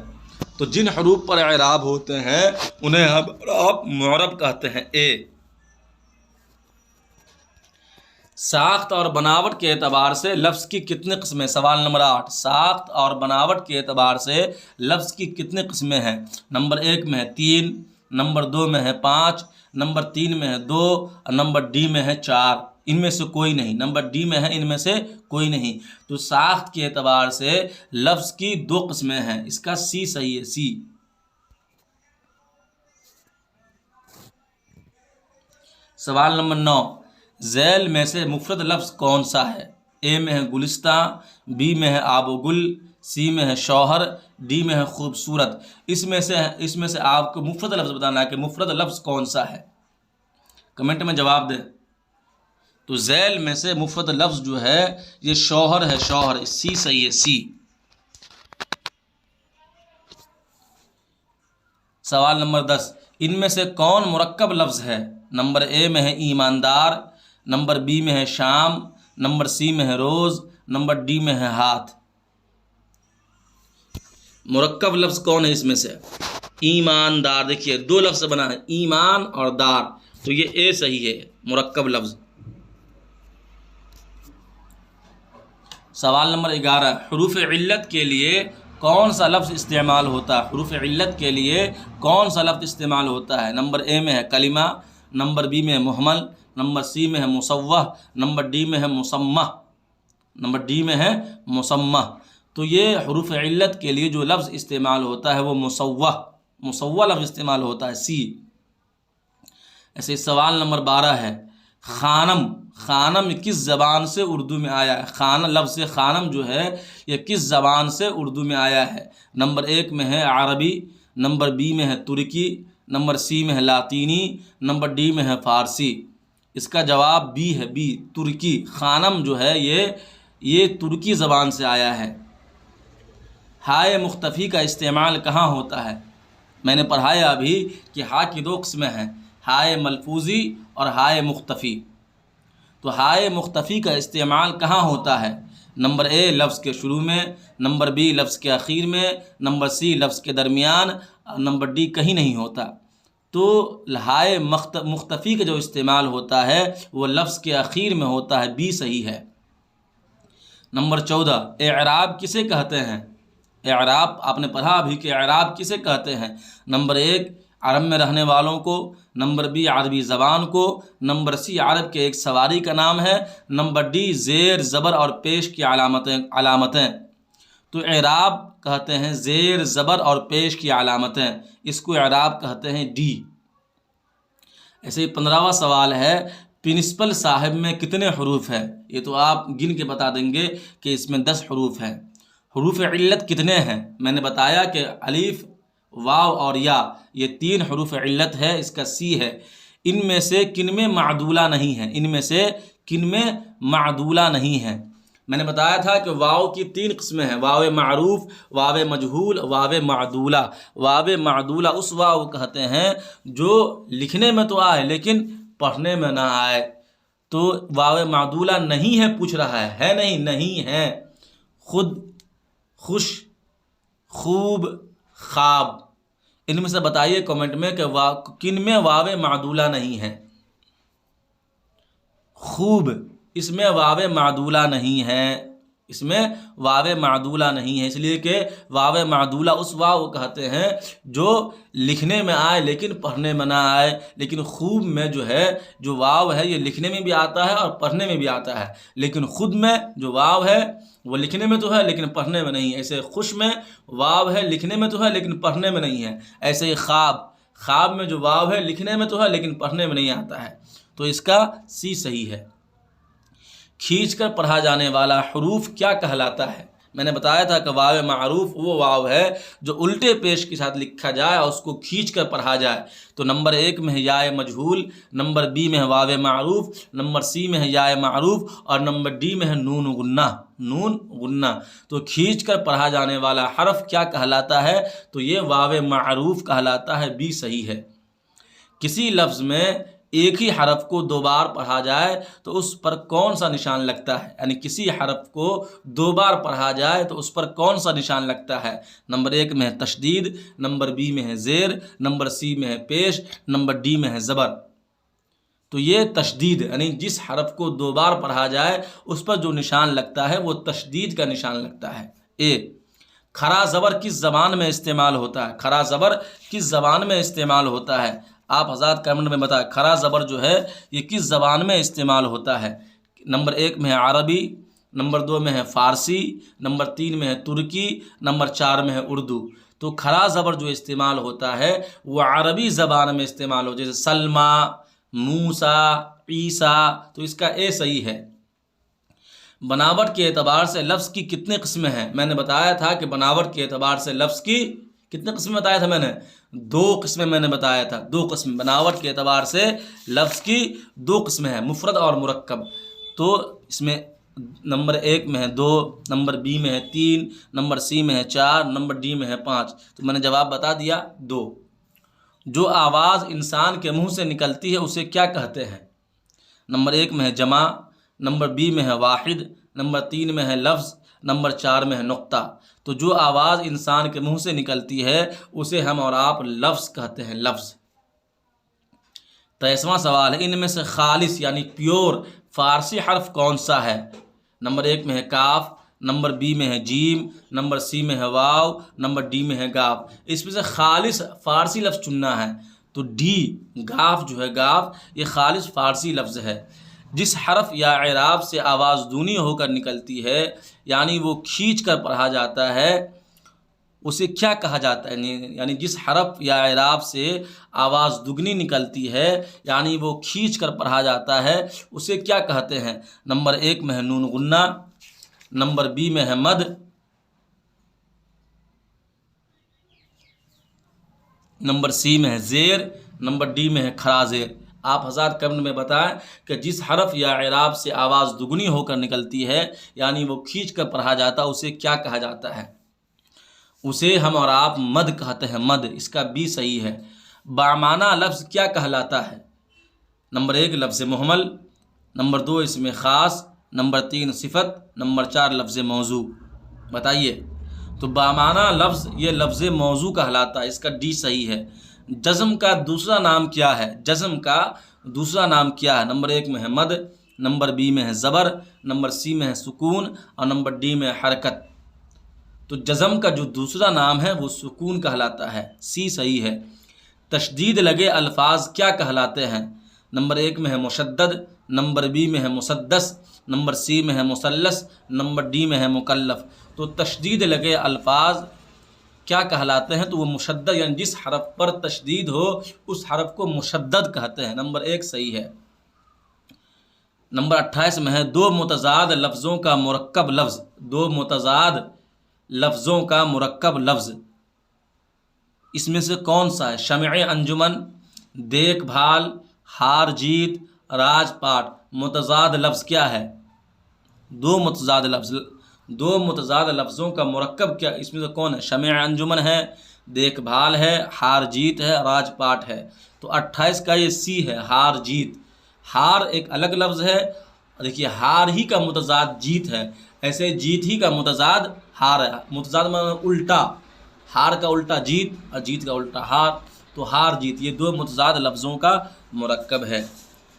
تو جن حروف پر اعراب ہوتے ہیں انہیں ہم معرب کہتے ہیں۔ اے، ساخت اور بناوٹ کے اعتبار سے لفظ کی کتنی قسمیں؟ سوال نمبر 8، ساخت اور بناوٹ کے اعتبار سے لفظ کی کتنی قسمیں ہیں؟ نمبر 1 میں ہے 3، نمبر 2 میں ہے 5، نمبر 3 میں ہے 2، اور نمبر ڈی میں ہے 4۔ ان میں سے کوئی نہیں، نمبر ڈی میں ہے ان میں سے کوئی نہیں۔ تو ساخت کے اعتبار سے لفظ کی 2 قسمیں ہیں، اس کا سی صحیح ہے، سی۔ سوال نمبر 9، ذیل میں سے مفرد لفظ کون سا ہے؟ اے میں ہے گلستان، بی میں ہے آب و گل، سی میں ہے شوہر، ڈی میں ہے خوبصورت۔ اس میں سے آپ کو مفرد لفظ بتانا ہے کہ مفرد لفظ کون سا ہے، کمنٹ میں جواب دیں۔ تو ذیل میں سے مفرد لفظ جو ہے یہ شوہر ہے، شوہر، سی صحیح ہے، سی۔ سوال نمبر 10، ان میں سے کون مرکب لفظ ہے؟ نمبر اے میں ہے ایماندار، نمبر بی میں ہے شام، نمبر سی میں ہے روز، نمبر ڈی میں ہے ہاتھ۔ مرکب لفظ کون ہے اس میں سے؟ ایماندار۔ دیکھیے 2 لفظ بنا ہے، ایمان اور دار، تو یہ اے صحیح ہے، مرکب لفظ۔ سوال نمبر 11، حروف علت کے لیے کون سا لفظ استعمال ہوتا ہے؟ حروف علت کے لیے کون سا لفظ استعمال ہوتا ہے؟ نمبر اے میں ہے کلمہ، نمبر بی میں ہے محمل، نمبر سی میں ہے مصوح، نمبر ڈی میں ہے مسمہ، نمبر ڈی میں ہے مسمہ۔ تو یہ حروف علت کے لیے جو لفظ استعمال ہوتا ہے وہ مصوح لفظ استعمال ہوتا ہے، سی۔ ایسے سوال نمبر 12 ہے، خانم کس زبان سے اردو میں آیا ہے؟ لفظ خانم جو ہے یہ کس زبان سے اردو میں آیا ہے؟ نمبر 1 میں ہے عربی، نمبر بی میں ہے ترکی، نمبر سی میں ہے لاطینی، نمبر ڈی میں ہے فارسی۔ اس کا جواب بی ہے، بی، ترکی۔ خانم جو ہے یہ ترکی زبان سے آیا ہے۔ ہائے مختفی کا استعمال کہاں ہوتا ہے؟ میں نے پڑھایا ابھی کہ ہا کی 2 قسمیں ہیں، ہائے ملفوظی اور ہائے مختفی۔ تو ہائے مختفی کا استعمال کہاں ہوتا ہے؟ نمبر اے لفظ کے شروع میں، نمبر بی لفظ کے آخر میں، نمبر سی لفظ کے درمیان، نمبر ڈی کہیں نہیں ہوتا۔ تو ہائے مختفی کا جو استعمال ہوتا ہے وہ لفظ کے آخر میں ہوتا ہے، بی صحیح ہے۔ نمبر 14، اعراب کسے کہتے ہیں؟ اعراب آپ نے پڑھا ابھی کہ اعراب کسے کہتے ہیں؟ نمبر 1 عرب میں رہنے والوں کو، نمبر بی عربی زبان کو، نمبر سی عرب کے ایک سواری کا نام ہے، نمبر ڈی زیر زبر اور پیش کی علامتیں۔ تو اعراب کہتے ہیں زیر زبر اور پیش کی علامتیں، اس کو اعراب کہتے ہیں ڈی۔ ایسے ہی 15واں سوال ہے، پرنسپل صاحب میں کتنے حروف ہیں؟ یہ تو آپ گن کے بتا دیں گے کہ اس میں 10 حروف ہیں۔ حروف علت کتنے ہیں؟ میں نے بتایا کہ الف، واو اور یا، یہ 3 حروف علت ہے، اس کا سی ہے۔ ان میں سے کن میں معدولہ نہیں ہے؟ ان میں سے کن میں معدولہ نہیں ہے؟ میں نے بتایا تھا کہ واو کی 3 قسمیں ہیں، واو معروف، واو مجہول، واو معدولہ۔ واو معدولہ اس واو کہتے ہیں جو لکھنے میں تو آئے لیکن پڑھنے میں نہ آئے۔ تو واو معدولہ نہیں ہے پوچھ رہا ہے نہیں ہے۔ خود، خوش، خوب، خواب، ان میں سے بتائیے کمنٹ میں کہ کن میں واو معدولہ نہیں ہے؟ خوب، اس میں واو معدولہ نہیں ہے، اس میں واو معدولہ نہیں ہے، اس لیے کہ واو معدولہ اس واو کہتے ہیں جو لکھنے میں آئے لیکن پڑھنے میں نہ آئے۔ لیکن خوب میں جو ہے جو واو ہے یہ لکھنے میں بھی آتا ہے اور پڑھنے میں بھی آتا ہے، لیکن خود میں جو واو ہے وہ لکھنے میں تو ہے لیکن پڑھنے میں نہیں ہے۔ ایسے خوش میں واو ہے لکھنے میں تو ہے لیکن پڑھنے میں نہیں ہے۔ ایسے ہی خواب میں جو واو ہے لکھنے میں تو ہے لیکن پڑھنے میں نہیں آتا ہے، تو اس کا سی صحیح ہے۔ کھینچ کر پڑھا جانے والا حروف کیا کہلاتا ہے؟ میں نے بتایا تھا کہ واو معروف وہ واو ہے جو الٹے پیش کے ساتھ لکھا جائے اور اس کو کھینچ کر پڑھا جائے. تو نمبر 1 میں ہے یا مجہول، نمبر بی میں ہے واو معروف، نمبر سی میں ہے یا معروف، اور نمبر ڈی میں ہے نون غنہ. نون غنہ تو کھینچ کر پڑھا جانے والا حرف کیا کہلاتا ہے؟ تو یہ واو معروف کہلاتا ہے. بی صحیح ہے. کسی لفظ میں ایک ہی حرف کو 2 بار پڑھا جائے تو اس پر کون سا نشان لگتا ہے؟ یعنی کسی حرف کو 2 بار پڑھا جائے تو اس پر کون سا نشان لگتا ہے؟ نمبر 1 میں ہے تشدید، نمبر بی میں ہے زیر، نمبر سی میں ہے پیش، نمبر ڈی میں ہے زبر. تو یہ تشدید یعنی جس حرف کو 2 بار پڑھا جائے اس پر جو نشان لگتا ہے وہ تشدید کا نشان لگتا ہے. کھڑا زبر کس زبان میں استعمال ہوتا ہے؟ کھڑا زبر کس زبان میں استعمال ہوتا ہے؟ آپ حضرات کمنٹ میں بتائیں کھڑا زبر جو ہے یہ کس زبان میں استعمال ہوتا ہے؟ نمبر 1 میں ہے عربی، نمبر 2 میں ہے فارسی، نمبر 3 میں ہے ترکی، نمبر 4 میں ہے اردو. تو کھڑا زبر جو استعمال ہوتا ہے وہ عربی زبان میں استعمال ہو، جیسے سلمہ، موسیٰ، عیسیٰ. تو اس کا اے صحیح ہے. بناوٹ کے اعتبار سے لفظ کی کتنے قسمیں ہیں؟ میں نے بتایا تھا کہ بناوٹ کے اعتبار سے لفظ کی کتنے قسمیں بتایا تھا میں نے؟ 2 قسمیں میں نے بتایا تھا. 2 قسم بناوٹ کے اعتبار سے لفظ کی 2 قسمیں ہیں، مفرد اور مرکب. تو اس میں نمبر 1 میں ہے 2، نمبر بی میں ہے 3، نمبر سی میں ہے 4، نمبر ڈی میں ہے 5. تو میں نے جواب بتا دیا 2. جو آواز انسان کے منہ سے نکلتی ہے اسے کیا کہتے ہیں؟ نمبر 1 میں ہے جمع، نمبر بی میں ہے واحد، نمبر 3 میں ہے لفظ، نمبر 4 میں ہے نقطہ. تو جو آواز انسان کے منہ سے نکلتی ہے اسے ہم اور آپ لفظ کہتے ہیں، لفظ. 23واں سوال ہے ان میں سے خالص یعنی پیور فارسی حرف کون سا ہے؟ نمبر 1 میں ہے کاف، نمبر بی میں ہے جیم، نمبر سی میں ہے واو، نمبر ڈی میں ہے گاف. اس میں سے خالص فارسی لفظ چننا ہے تو ڈی گاف جو ہے، گاف یہ خالص فارسی لفظ ہے. جس حرف یا اعراب سے آواز دونی ہو کر نکلتی ہے یعنی وہ کھینچ کر پڑھا جاتا ہے اسے کیا کہا جاتا ہے؟ یعنی جس حرف یا اعراب سے آواز دگنی نکلتی ہے یعنی وہ کھینچ کر پڑھا جاتا ہے اسے کیا کہتے ہیں؟ نمبر 1 میں ہے نون غنہ، نمبر بی میں ہے مد، نمبر سی میں ہے زیر، نمبر ڈی میں ہے کھڑا زیر. آپ حضرات کمنٹ میں بتائیں کہ جس حرف یا اعراب سے آواز دگنی ہو کر نکلتی ہے یعنی وہ کھینچ کر پڑھا جاتا ہے اسے کیا کہا جاتا ہے؟ اسے ہم اور آپ مد کہتے ہیں، مد. اس کا بی صحیح ہے. بامعنیٰ لفظ کیا کہلاتا ہے؟ نمبر 1 لفظ محمل، نمبر 2 اس میں خاص، نمبر 3 صفت، نمبر 4 لفظ موضوع. بتائیے. تو بامعنیٰ لفظ یہ لفظ موضوع کہلاتا ہے. اس کا ڈی صحیح ہے. جزم کا دوسرا نام کیا ہے؟ جزم کا دوسرا نام کیا ہے؟ نمبر 1 میں ہے مد، نمبر بی میں ہے زبر، نمبر سی میں ہے سکون، اور نمبر ڈی میں ہے حرکت. تو جزم کا جو دوسرا نام ہے وہ سکون کہلاتا ہے. سی صحیح ہے. تشدید لگے الفاظ کیا کہلاتے ہیں؟ نمبر 1 میں ہے مشدد، نمبر بی میں ہے مسدس، نمبر سی میں ہے مثلث، نمبر ڈی میں ہے مکلف. تو تشدید لگے الفاظ کیا کہلاتے ہیں؟ تو وہ مشدد یعنی جس حرف پر تشدید ہو اس حرف کو مشدد کہتے ہیں. نمبر 1 صحیح ہے. نمبر 28 میں ہے 2 متضاد لفظوں کا مرکب لفظ. 2 متضاد لفظوں کا مرکب لفظ اس میں سے کون سا ہے؟ شمع انجمن، دیکھ بھال، ہار جیت، راج پاٹ. متضاد لفظ کیا ہے؟ 2 متضاد لفظ. 2 متضاد لفظوں کا مرکب کیا اس میں سے کون ہے؟ شمع انجمن ہے، دیکھ بھال ہے، ہار جیت ہے، راج پاٹ ہے. تو 28 کا یہ سی ہے، ہار جیت. ہار ایک الگ لفظ ہے. دیکھیے ہار ہی کا متضاد جیت ہے، ایسے جیت ہی کا متضاد ہار ہے. متضاد مطلب الٹا، ہار کا الٹا جیت اور جیت کا الٹا ہار. تو ہار جیت یہ 2 متضاد لفظوں کا مرکب ہے.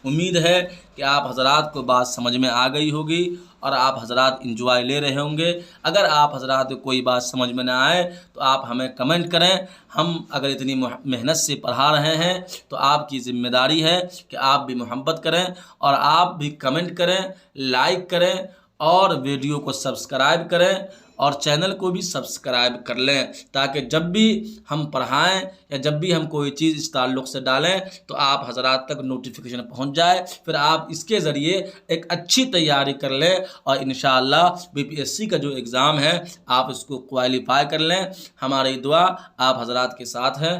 امید ہے کہ آپ حضرات کو بات سمجھ میں آ گئی ہوگی اور آپ حضرات انجوائے لے رہے ہوں گے. اگر آپ حضرات کو کوئی بات سمجھ میں نہ آئے تو آپ ہمیں کمنٹ کریں. ہم اگر اتنی محنت سے پڑھا رہے ہیں تو آپ کی ذمہ داری ہے کہ آپ بھی محبت کریں اور آپ بھی کمنٹ کریں، لائک کریں اور ویڈیو کو سبسکرائب کریں اور چینل کو بھی سبسکرائب کر لیں، تاکہ جب بھی ہم پڑھائیں یا جب بھی ہم کوئی چیز اس تعلق سے ڈالیں تو آپ حضرات تک نوٹیفیکیشن پہنچ جائے، پھر آپ اس کے ذریعے ایک اچھی تیاری کر لیں اور انشاءاللہ BPSC کا جو ایگزام ہے آپ اس کو کوالیفائی کر لیں۔ ہماری دعا آپ حضرات کے ساتھ ہے۔